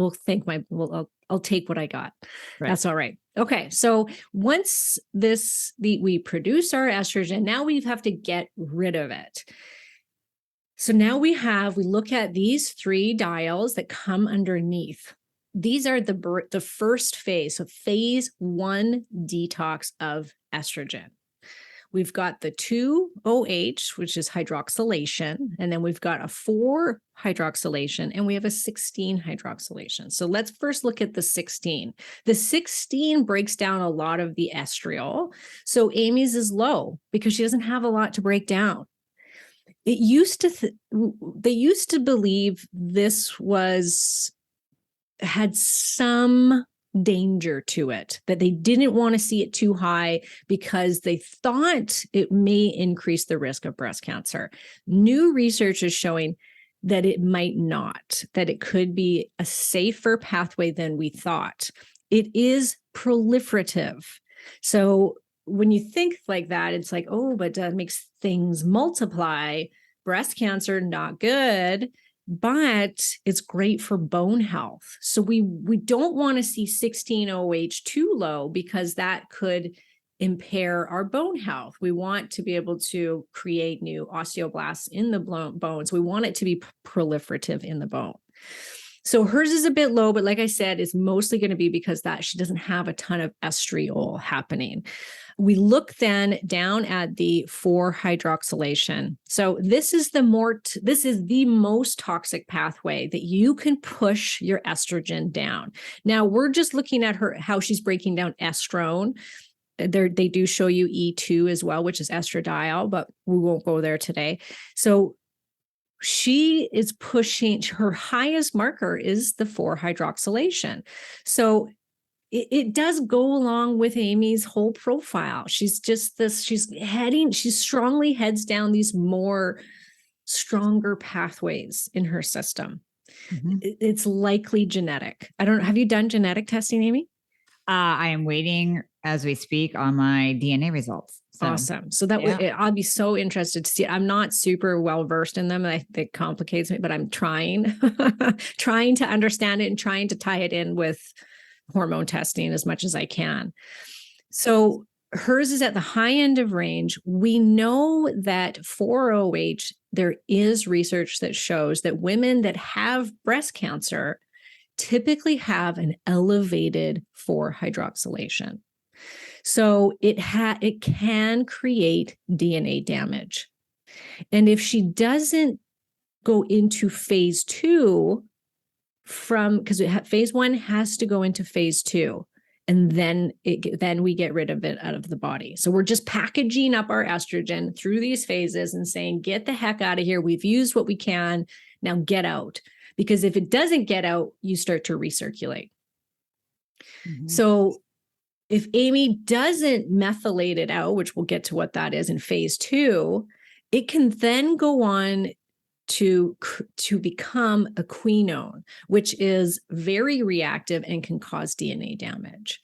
I'll take what I got. Right. That's all right. Okay. So once we produce our estrogen, now we have to get rid of it. So now we look at these 3 dials that come underneath. These are the first phase. So phase 1 detox of estrogen. We've got the 2-OH, which is hydroxylation, and then we've got a 4-hydroxylation, and we have a 16-hydroxylation. So let's first look at the 16. The 16 breaks down a lot of the estriol. So Amie's is low because she doesn't have a lot to break down. They used to believe this had some danger to it, that they didn't want to see it too high because they thought it may increase the risk of breast cancer. New research is showing that it might not, that it could be a safer pathway than we thought. It is proliferative. So when you think like that, it's like, oh, but that makes things multiply. Breast cancer, not good. But it's great for bone health. So we don't want to see 16-OH too low because that could impair our bone health. We want to be able to create new osteoblasts in the bones. We want it to be proliferative in the bone. So hers is a bit low, but like I said, it's mostly going to be because that she doesn't have a ton of estriol happening. We look then down at the 4-hydroxylation. So this is the most toxic pathway that you can push your estrogen down. Now we're just looking at how she's breaking down estrone. They do show you E2 as well, which is estradiol, but we won't go there today. So she is pushing, her highest marker is the 4-hydroxylation. So it does go along with Amie's whole profile. She's just she strongly heads down these more stronger pathways in her system. Mm-hmm. It's likely genetic. I don't know. Have you done genetic testing, Amie? I am waiting as we speak on my DNA results. So, awesome. So I'll be so interested to see. I'm not super well versed in them. It complicates me, but I'm trying to understand it and trying to tie it in with hormone testing as much as I can. So hers is at the high end of range. We know that 4-OH, there is research that shows that women that have breast cancer typically have an elevated 4-hydroxylation. So it can create DNA damage. And if she doesn't go into phase 2 because phase 1 has to go into phase 2, and then we get rid of it out of the body. So we're just packaging up our estrogen through these phases and saying, get the heck out of here. We've used what we can. Now get out. Because if it doesn't get out, you start to recirculate. Mm-hmm. So if Amie doesn't methylate it out, which we'll get to what that is in phase 2, it can then go on to become a quinone, which is very reactive and can cause DNA damage.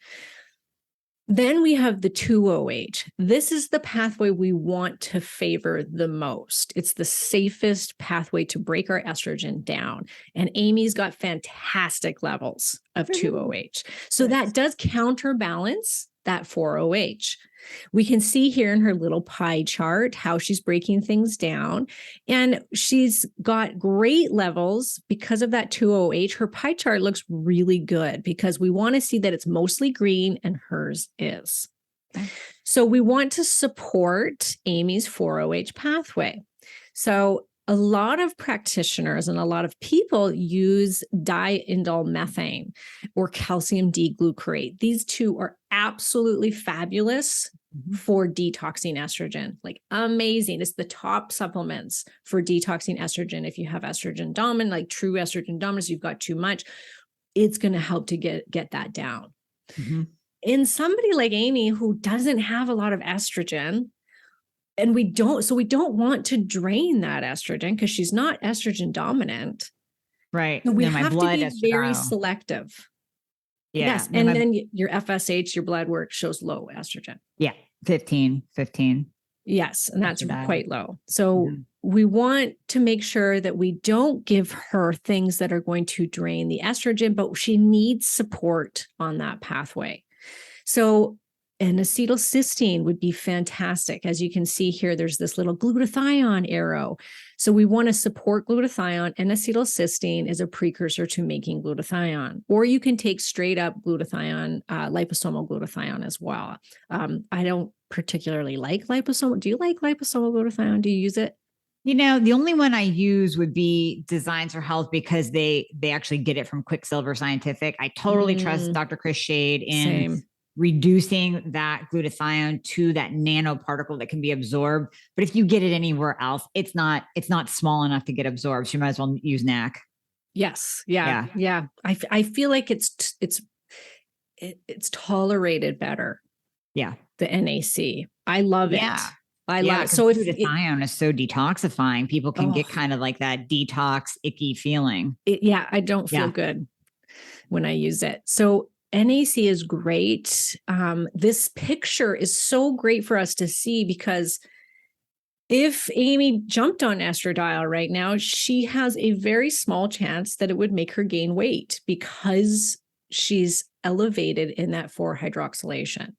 Then we have the 2-OH. This is the pathway we want to favor the most. It's the safest pathway to break our estrogen down. And Amie's got fantastic levels of 2-OH. So that does counterbalance that 4-OH. We can see here in her little pie chart how she's breaking things down. And she's got great levels because of that 2-OH. Her pie chart looks really good because we want to see that it's mostly green and hers is. So we want to support Amie's 4-OH pathway. So a lot of practitioners and a lot of people use diindole methane or calcium D-glucarate. These two are absolutely fabulous for detoxing estrogen, like amazing. It's the top supplements for detoxing estrogen. If you have estrogen dominant, like true estrogen dominance, you've got too much, it's going to help to get that down. Mm-hmm. In somebody like Amie who doesn't have a lot of estrogen, and we don't want to drain that estrogen because she's not estrogen dominant. Right. So we No, my have to blood be very estradiol. selective. Yeah. Yes. No, And then your FSH, your blood work shows low estrogen. yeah. 15. Yes. And that's Estradiol. quite low. So we want to make sure that we don't give her things that are going to drain the estrogen, but she needs support on that pathway. So an acetylcysteine would be fantastic. As you can see here, there's this little glutathione arrow. So we want to support glutathione, and acetylcysteine is a precursor to making glutathione. Or you can take straight up glutathione, liposomal glutathione as well. I don't particularly like liposomal. Do you like liposomal glutathione? Do you use it? The only one I use would be Designs for Health because they actually get it from Quicksilver Scientific. I totally trust Dr. Chris Shade in reducing that glutathione to that nanoparticle that can be absorbed. But if you get it anywhere else, it's not small enough to get absorbed. So you might as well use NAC. Yes. Yeah. I feel like it's tolerated better. Yeah. The NAC. I love it. I love it. So glutathione is so detoxifying. People can get kind of like that detox, icky feeling. I don't feel good when I use it. So NAC is great. This picture is so great for us to see because if Amie jumped on estradiol right now, she has a very small chance that it would make her gain weight because she's elevated in that 4-hydroxylation.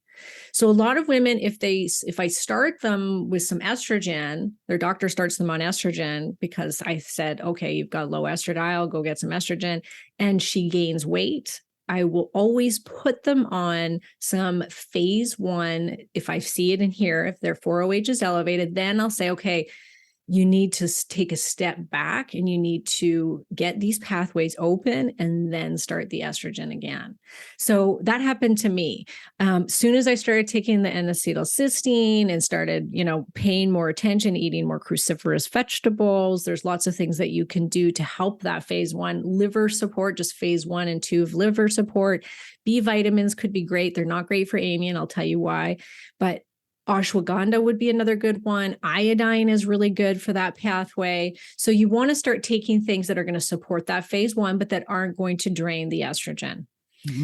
So a lot of women, if I start them with some estrogen, their doctor starts them on estrogen because I said, okay, you've got low estradiol, go get some estrogen, and she gains weight, I will always put them on some phase 1. If I see it in here, if their 4OH is elevated, then I'll say, okay, you need to take a step back and you need to get these pathways open and then start the estrogen again. So that happened to me. Soon as I started taking the N-acetylcysteine and started, paying more attention, eating more cruciferous vegetables, there's lots of things that you can do to help that phase 1 liver support, just phase 1 and 2 of liver support. B vitamins could be great. They're not great for Amie, and I'll tell you why, but ashwagandha would be another good one. Iodine is really good for that pathway. So you want to start taking things that are going to support that phase 1, but that aren't going to drain the estrogen.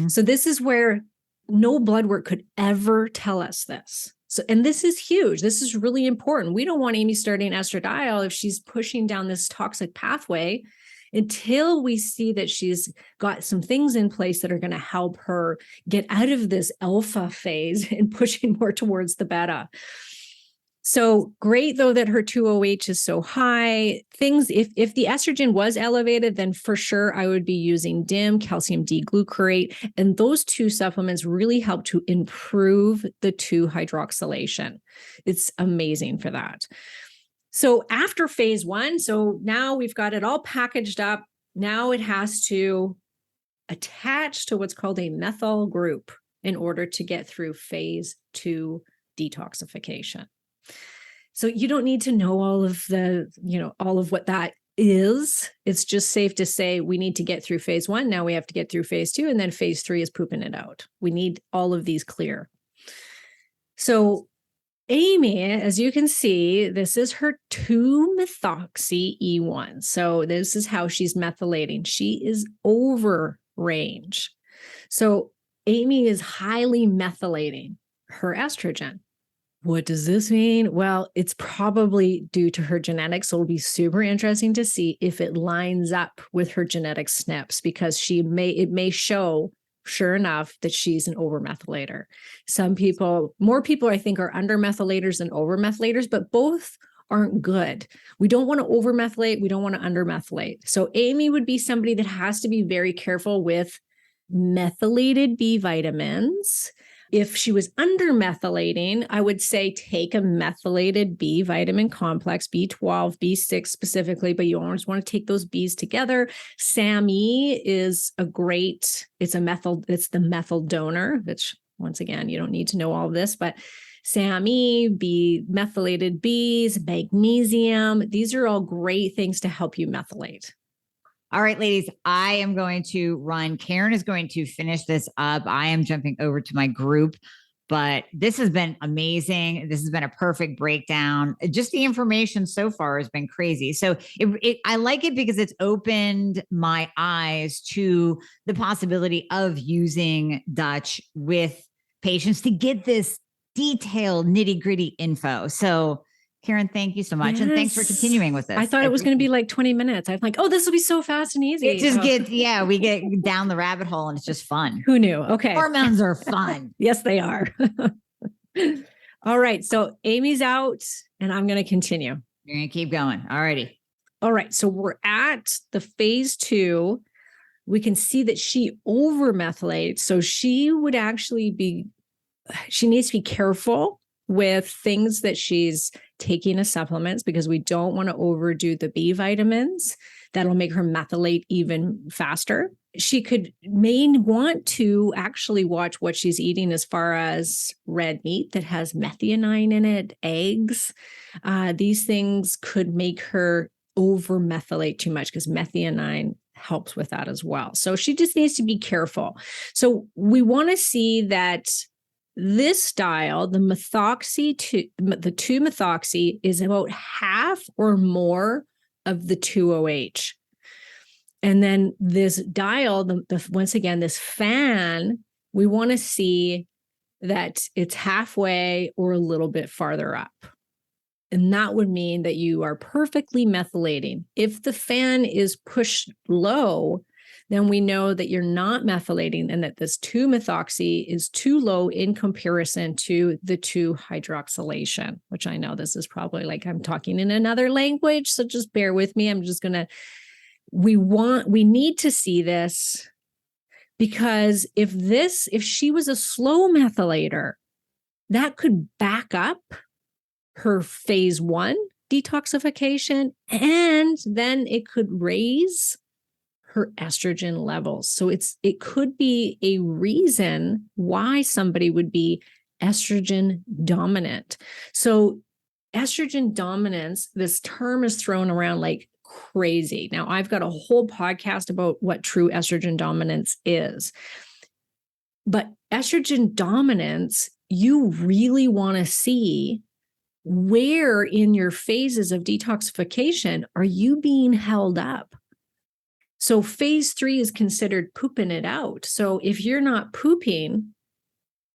So this is where no blood work could ever tell us this. So, and this is huge. This is really important. We don't want Amie starting estradiol if she's pushing down this toxic pathway until we see that she's got some things in place that are going to help her get out of this alpha phase and pushing more towards the beta. So great, though, that her 2OH is so high. Things, if the estrogen was elevated, then for sure I would be using DIM, calcium D-glucarate, and those two supplements really help to improve the 2-hydroxylation. It's amazing for that. So after phase 1, so now we've got it all packaged up. Now it has to attach to what's called a methyl group in order to get through phase 2 detoxification. So you don't need to know all of all of what that is. It's just safe to say we need to get through phase 1. Now we have to get through phase 2, and then phase 3 is pooping it out. We need all of these clear. So Amie, as you can see, this is her 2-methoxy-E1. So this is how she's methylating. She is over range. So Amie is highly methylating her estrogen. What does this mean? Well, it's probably due to her genetics. So it'll be super interesting to see if it lines up with her genetic SNPs, because it may show, sure enough, that she's an overmethylator. More people I think are undermethylators than overmethylators, but both aren't good. We don't want to overmethylate. We don't want to undermethylate. So Amie would be somebody that has to be very careful with methylated B vitamins. If she was undermethylating, I would say take a methylated B vitamin complex, B12, B6 specifically, but you always want to take those Bs together. SAMe is it's the methyl donor, which once again, you don't need to know all of this, but SAMe, methylated Bs, magnesium, these are all great things to help you methylate. All right, ladies, I am going to run. Karen is going to finish this up. I am jumping over to my group, But this has been amazing. This has been a perfect breakdown. Just the information so far has been crazy. So I like it because it's opened my eyes to the possibility of using Dutch with patients to get this detailed nitty gritty info. So Karen, thank you so much. Yes. And thanks for continuing with this. I thought it was going to be like 20 minutes. I'm like, oh, this will be so fast and easy. It just gets, we get down the rabbit hole and it's just fun. Who knew? Okay. Hormones are fun. Yes, they are. All right. So Amie's out and I'm going to continue. You're going to keep going. All righty. All right. So we're at the phase 2. We can see that she overmethylates. So she would actually she needs to be careful with things that she's taking as supplements because we don't want to overdo the B vitamins. That'll make her methylate even faster. She may want to actually watch what she's eating as far as red meat that has methionine in it, eggs. These things could make her overmethylate too much because methionine helps with that as well. So she just needs to be careful. So we want to see that this style, the 2-methoxy is about half or more of the 2-OH. And then this dial, once again, this fan, we want to see that it's halfway or a little bit farther up. And that would mean that you are perfectly methylating. If the fan is pushed low, then we know that you're not methylating and that this 2-methoxy is too low in comparison to the 2-hydroxylation, which I know this is probably like I'm talking in another language. So just bear with me. I'm just going to, we need to see this because if she was a slow methylator, that could back up her phase 1 detoxification, and then it could raise her estrogen levels. So it could be a reason why somebody would be estrogen dominant. So estrogen dominance, this term is thrown around like crazy. Now, I've got a whole podcast about what true estrogen dominance is. But estrogen dominance, you really want to see where in your phases of detoxification are you being held up? So phase 3 is considered pooping it out. So if you're not pooping,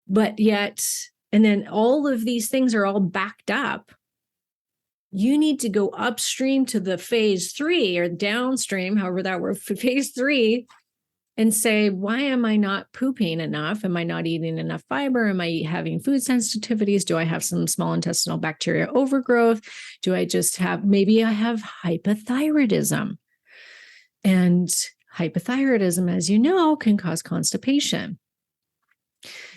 but yet, and then all of these things are all backed up, you need to go upstream to the phase 3 or downstream, however that word, phase 3, and say, why am I not pooping enough? Am I not eating enough fiber? Am I having food sensitivities? Do I have some small intestinal bacteria overgrowth? Do I just maybe I have hypothyroidism? And hypothyroidism, as you know, can cause constipation.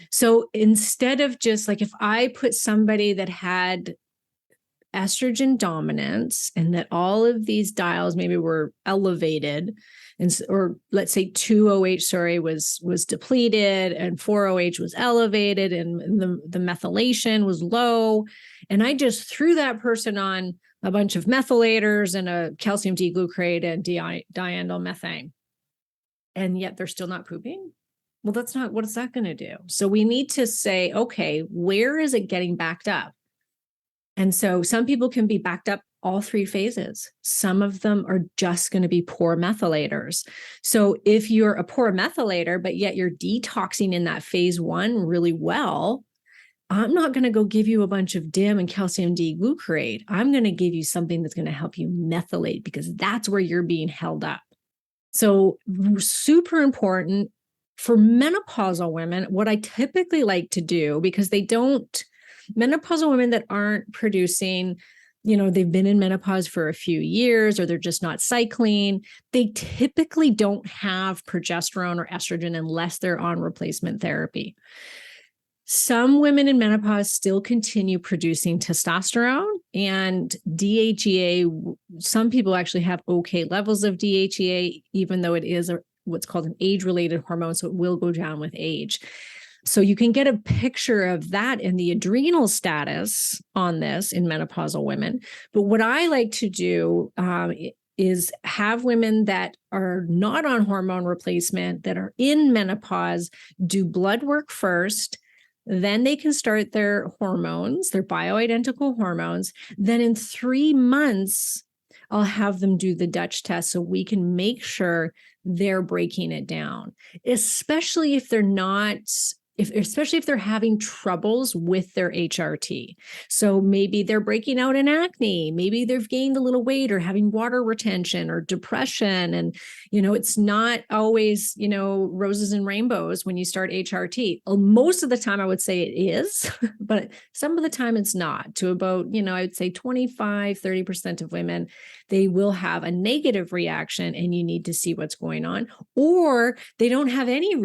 So instead of just like if I put somebody that had estrogen dominance and that all of these dials maybe were elevated, or let's say 2-OH, was depleted and 4-OH was elevated and the methylation was low, and I just threw that person on a bunch of methylators and a calcium D-glucarate and diandromethane methane, and yet they're still not pooping. Well, that's not, what is that going to do? So we need to say, okay, where is it getting backed up? And so some people can be backed up all 3 phases. Some of them are just going to be poor methylators. So if you're a poor methylator, but yet you're detoxing in that phase 1 really well, I'm not going to go give you a bunch of DIM and calcium D-glucarate. I'm going to give you something that's going to help you methylate because that's where you're being held up. So super important for menopausal women. What I typically like to do, because menopausal women that aren't producing, they've been in menopause for a few years or they're just not cycling, they typically don't have progesterone or estrogen unless they're on replacement therapy. Some women in menopause still continue producing testosterone and DHEA. Some people actually have okay levels of DHEA, even though it is what's called an age-related hormone, so it will go down with age. So you can get a picture of that in the adrenal status on this in menopausal women. But what I like to do is have women that are not on hormone replacement, that are in menopause, do blood work first, Then they can start their hormones, their bioidentical hormones. Then in 3 months, I'll have them do the Dutch test so we can make sure they're breaking it down, especially if they're not, especially if they're having troubles with their HRT. So maybe they're breaking out in acne, maybe they've gained a little weight or having water retention or depression. And, it's not always, roses and rainbows when you start HRT. Most of the time I would say it is, but some of the time it's not. To about, I would say 25-30% of women, they will have a negative reaction and you need to see what's going on, or they don't have any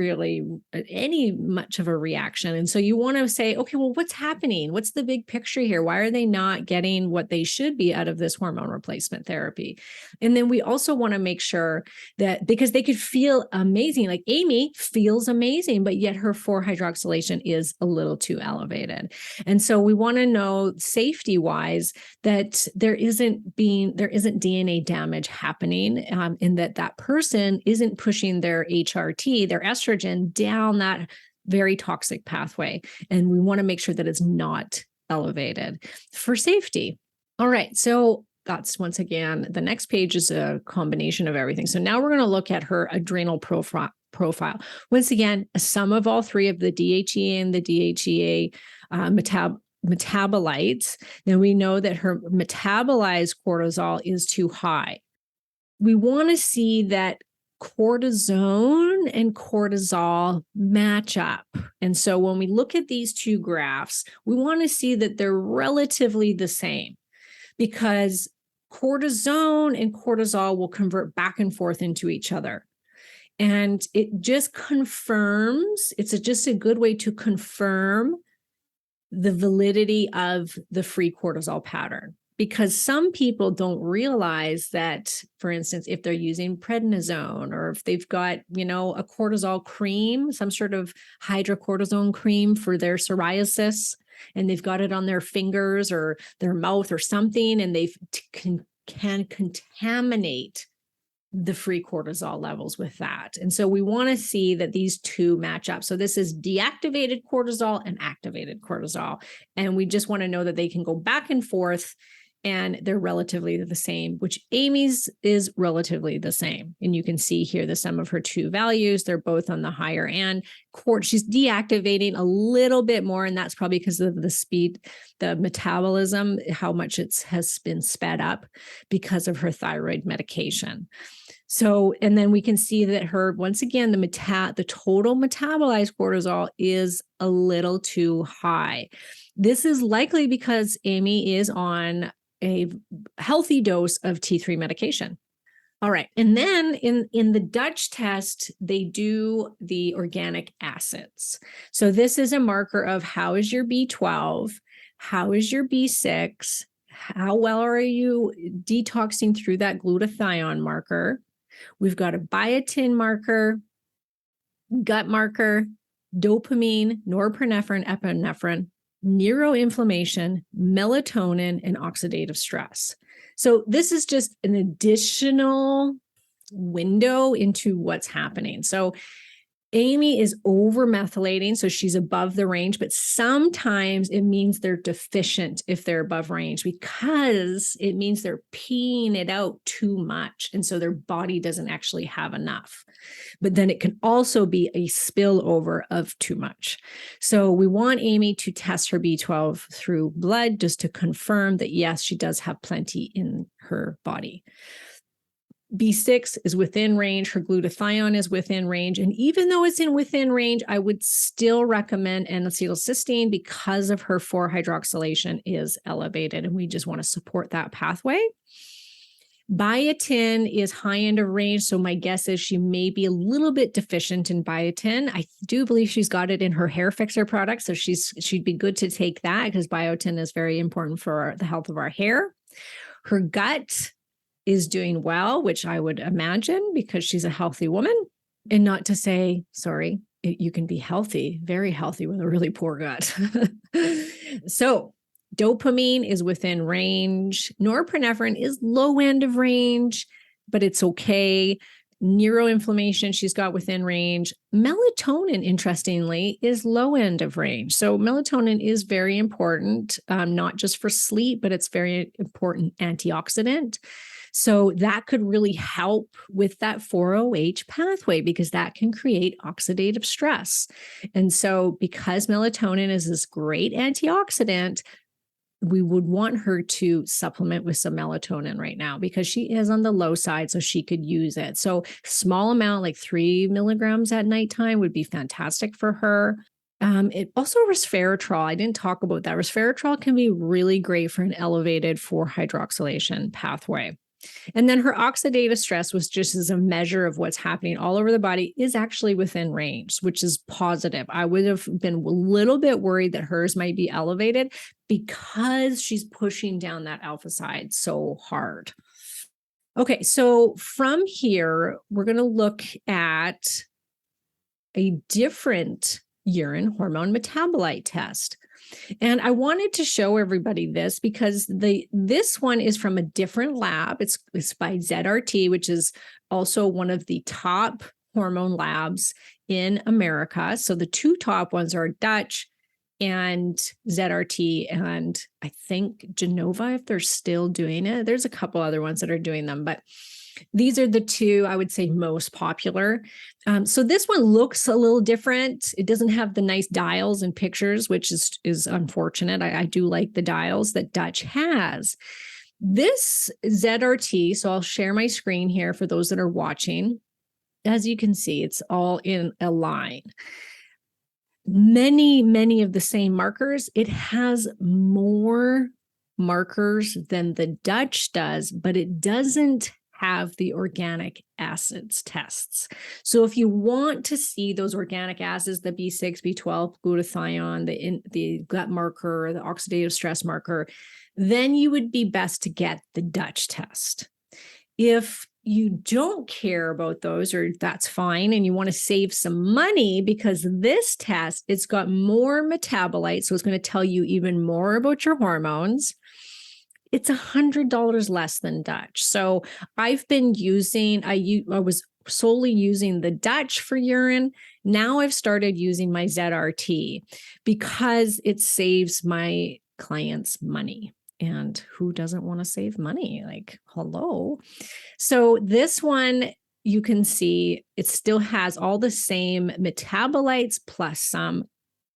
much of a reaction. And so you want to say, okay, well, what's happening? What's the big picture here? Why are they not getting what they should be out of this hormone replacement therapy? And then we also want to make sure that, because they could feel amazing, like Amie feels amazing, but yet her 4-hydroxylation is a little too elevated. And so we want to know safety wise that there isn't DNA damage happening, in that person isn't pushing their HRT, their estrogen, down that very toxic pathway. And we want to make sure that it's not elevated for safety. All right. So that's, once again, the next page is a combination of everything. So now we're going to look at her adrenal profile. Once again, a sum of all three of the DHEA and the DHEA metabolites. Then we know that her metabolized cortisol is too high. We want to see that cortisone and cortisol match up. And so when we look at these two graphs, we want to see that they're relatively the same, because cortisone and cortisol will convert back and forth into each other. And it just confirms, it's just a good way to confirm the validity of the free cortisol pattern. Because some people don't realize that, for instance, if they're using prednisone, or if they've got, a cortisol cream, some sort of hydrocortisone cream for their psoriasis, and they've got it on their fingers or their mouth or something, and they can contaminate the free cortisol levels with that. And so we want to see that these two match up. So this is deactivated cortisol and activated cortisol. And we just want to know that they can go back and forth, and they're relatively the same, which Amie's is relatively the same. And you can see here the sum of her two values. They're both on the higher end. She's deactivating a little bit more, and that's probably because of the speed, the metabolism, how much it has been sped up because of her thyroid medication. So, and then we can see that her, once again, the total metabolized cortisol is a little too high. This is likely because Amie is on a healthy dose of T3 medication. All right. And then in the Dutch test, they do the organic acids. So this is a marker of how is your B12, how is your B6, how well are you detoxing through that glutathione marker. We've got a biotin marker, gut marker, dopamine, norepinephrine, epinephrine, neuroinflammation, melatonin, and oxidative stress. So this is just an additional window into what's happening. So Amie is over-methylating, so she's above the range, but sometimes it means they're deficient if they're above range, because it means they're peeing it out too much, and so their body doesn't actually have enough. But then it can also be a spillover of too much. So we want Amie to test her B12 through blood just to confirm that, yes, she does have plenty in her body. B6 is within range. Her glutathione is within range. And even though it's within range, I would still recommend N-acetylcysteine because of her 4-hydroxylation is elevated. And we just want to support that pathway. Biotin is high end of range. So my guess is she may be a little bit deficient in biotin. I do believe she's got it in her hair Fixxr product. So she'd be good to take that, because biotin is very important for the health of our hair. Her gut is doing well, which I would imagine because she's a healthy woman. And not to say, sorry, you can be healthy, very healthy with a really poor gut. So dopamine is within range. Norepinephrine is low end of range, but it's okay. Neuroinflammation, she's got within range. Melatonin, interestingly, is low end of range. So melatonin is very important, not just for sleep, but it's very important antioxidant. So that could really help with that 4-OH pathway because that can create oxidative stress. And so because melatonin is this great antioxidant, we would want her to supplement with some melatonin right now because she is on the low side, so she could use it. So small amount, like 3 milligrams at nighttime would be fantastic for her. It also resveratrol. I didn't talk about that. Resveratrol can be really great for an elevated 4-hydroxylation pathway. And then her oxidative stress, was just as a measure of what's happening all over the body, is actually within range, which is positive. I would have been a little bit worried that hers might be elevated because she's pushing down that alpha side so hard. Okay, so from here, we're going to look at a different urine hormone metabolite test. And I wanted to show everybody this because this one is from a different lab. It's by ZRT, which is also one of the top hormone labs in America. So the two top ones are Dutch and ZRT, and I think Genova, if they're still doing it. There's a couple other ones that are doing them, but these are the two I would say most popular. So this one looks a little different. It doesn't have the nice dials and pictures, which is unfortunate. I do like the dials that Dutch has. This ZRT, so I'll share my screen here for those that are watching. As you can see, it's all in a line. Many of the same markers. It has more markers than the Dutch does, but it doesn't have the organic acids tests. So if you want to see those organic acids, the B6, B12, glutathione, the gut marker, the oxidative stress marker, then you would be best to get the Dutch test. If you don't care about those, or that's fine, and you want to save some money because this test, it's got more metabolites, so it's going to tell you even more about your hormones. It's $100 less than Dutch. So I've been using, I was solely using the Dutch for urine. Now I've started using my ZRT because it saves my clients money. And who doesn't want to save money? Like, hello. So this one, you can see it still has all the same metabolites plus some,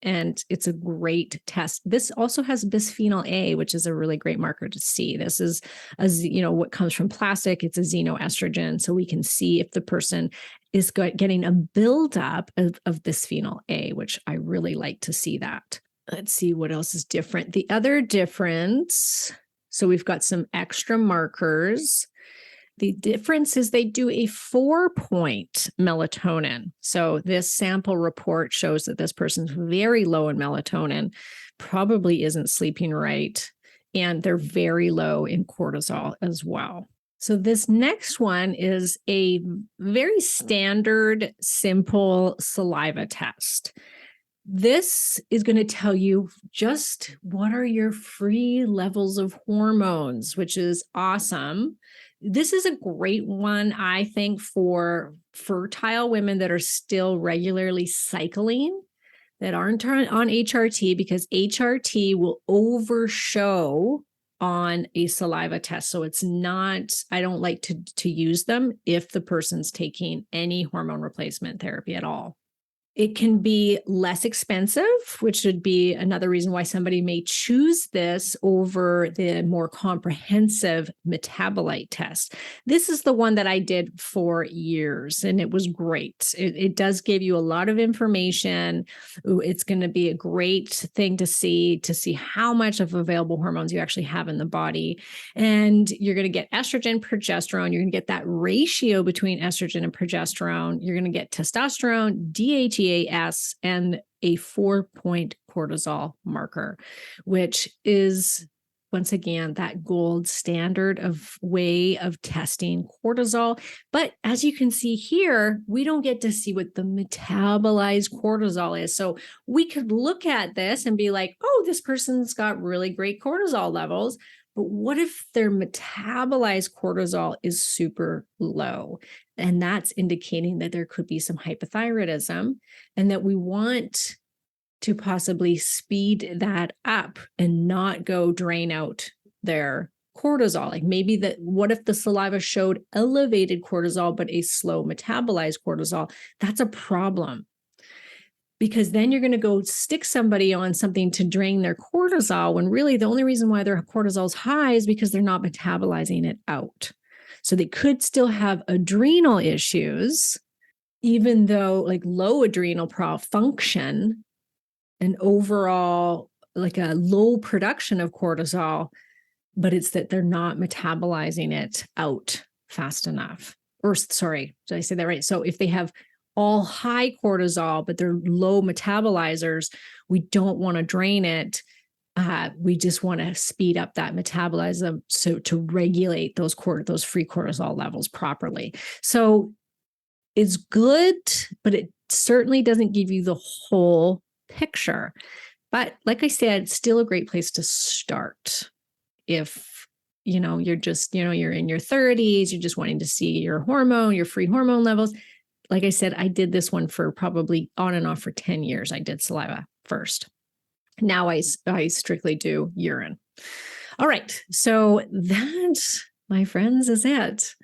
and it's a great test. This also has bisphenol A, which is a really great marker to see. This is, what comes from plastic. It's a xenoestrogen. So we can see if the person is getting a buildup of bisphenol A, which I really like to see that. Let's see what else is different. The other difference, so we've got some extra markers. The difference is they do a 4-point melatonin. So this sample report shows that this person's very low in melatonin, probably isn't sleeping right, and they're very low in cortisol as well. So this next one is a very standard, simple saliva test. This is going to tell you just what are your free levels of hormones, which is awesome. This is a great one, I think, for fertile women that are still regularly cycling, that aren't on HRT, because HRT will overshow on a saliva test. So it's not, I don't like to use them if the person's taking any hormone replacement therapy at all. It can be less expensive, which would be another reason why somebody may choose this over the more comprehensive metabolite test. This is the one that I did for years, and it was great. It does give you a lot of information. It's going to be a great thing to see how much of available hormones you actually have in the body. And you're going to get estrogen, progesterone. You're going to get that ratio between estrogen and progesterone. You're going to get testosterone, DHEA, and a 4-point cortisol marker, which is, once again, that gold standard of way of testing cortisol. But as you can see here, we don't get to see what the metabolized cortisol is. So we could look at this and be like, oh, this person's got really great cortisol levels. But what if their metabolized cortisol is super low? And that's indicating that there could be some hypothyroidism, and that we want to possibly speed that up and not go drain out their cortisol. Like maybe that, what if the saliva showed elevated cortisol, but a slow metabolized cortisol? That's a problem, because then you're going to go stick somebody on something to drain their cortisol, when really the only reason why their cortisol is high is because they're not metabolizing it out. So they could still have adrenal issues, even though like low adrenal function and overall like a low production of cortisol, but it's that they're not metabolizing it out fast enough. Or sorry, did I say that right? So if they have all high cortisol, but they're low metabolizers, we don't want to drain it. We just want to speed up that metabolism so to regulate those free cortisol levels properly. So it's good, but it certainly doesn't give you the whole picture. But like I said, it's still a great place to start. If, you're just, you're in your 30s, you're just wanting to see your free hormone levels. Like I said, I did this one for probably on and off for 10 years. I did saliva first. Now I strictly do urine. All right. So that, my friends, is it.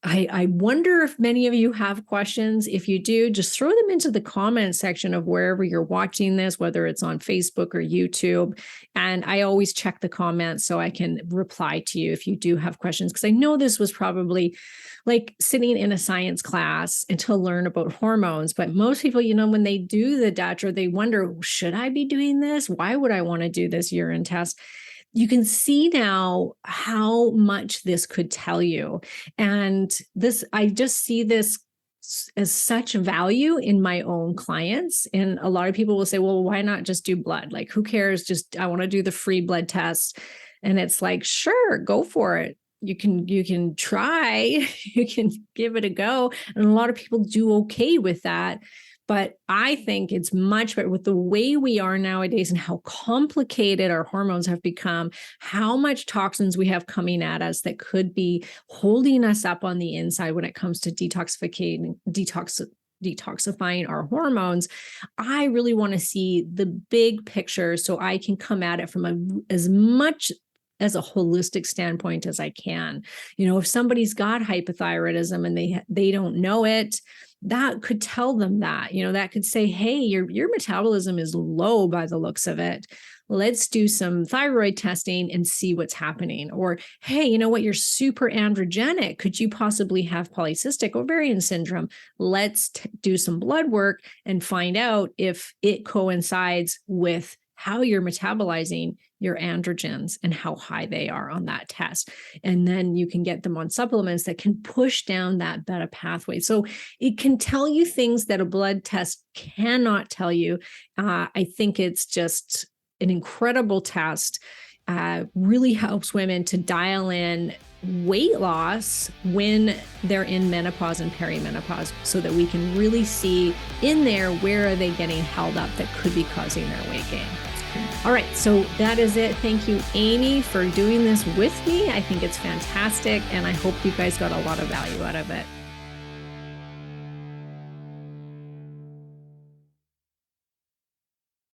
I wonder if many of you have questions. If you do, just throw them into the comment section of wherever you're watching this, whether it's on Facebook or YouTube. And I always check the comments so I can reply to you if you do have questions, because I know this was probably like sitting in a science class and to learn about hormones. But most people, when they do the dietary, they wonder, should I be doing this? Why would I want to do this urine test? You can see now how much this could tell you. And I just see this as such value in my own clients. And a lot of people will say, well, why not just do blood? Like, who cares? I want to do the free blood test. And it's like, sure, go for it. You can try, you can give it a go. And a lot of people do okay with that. But I think it's much better with the way we are nowadays and how complicated our hormones have become, how much toxins we have coming at us that could be holding us up on the inside when it comes to detoxifying our hormones. I really want to see the big picture so I can come at it from as much as a holistic standpoint as I can. If somebody's got hypothyroidism and they don't know it, that could tell them that, that could say, hey, your metabolism is low by the looks of it. Let's do some thyroid testing and see what's happening. Or, hey, you know what? You're super androgenic. Could you possibly have polycystic ovarian syndrome? Let's do some blood work and find out if it coincides with how you're metabolizing your androgens and how high they are on that test. And then you can get them on supplements that can push down that beta pathway. So it can tell you things that a blood test cannot tell you. I think it's just an incredible test. Really helps women to dial in weight loss when they're in menopause and perimenopause, so that we can really see in there where are they getting held up that could be causing their weight gain. All right, so that is it. Thank you, Amie, for doing this with me. I think it's fantastic, and I hope you guys got a lot of value out of it.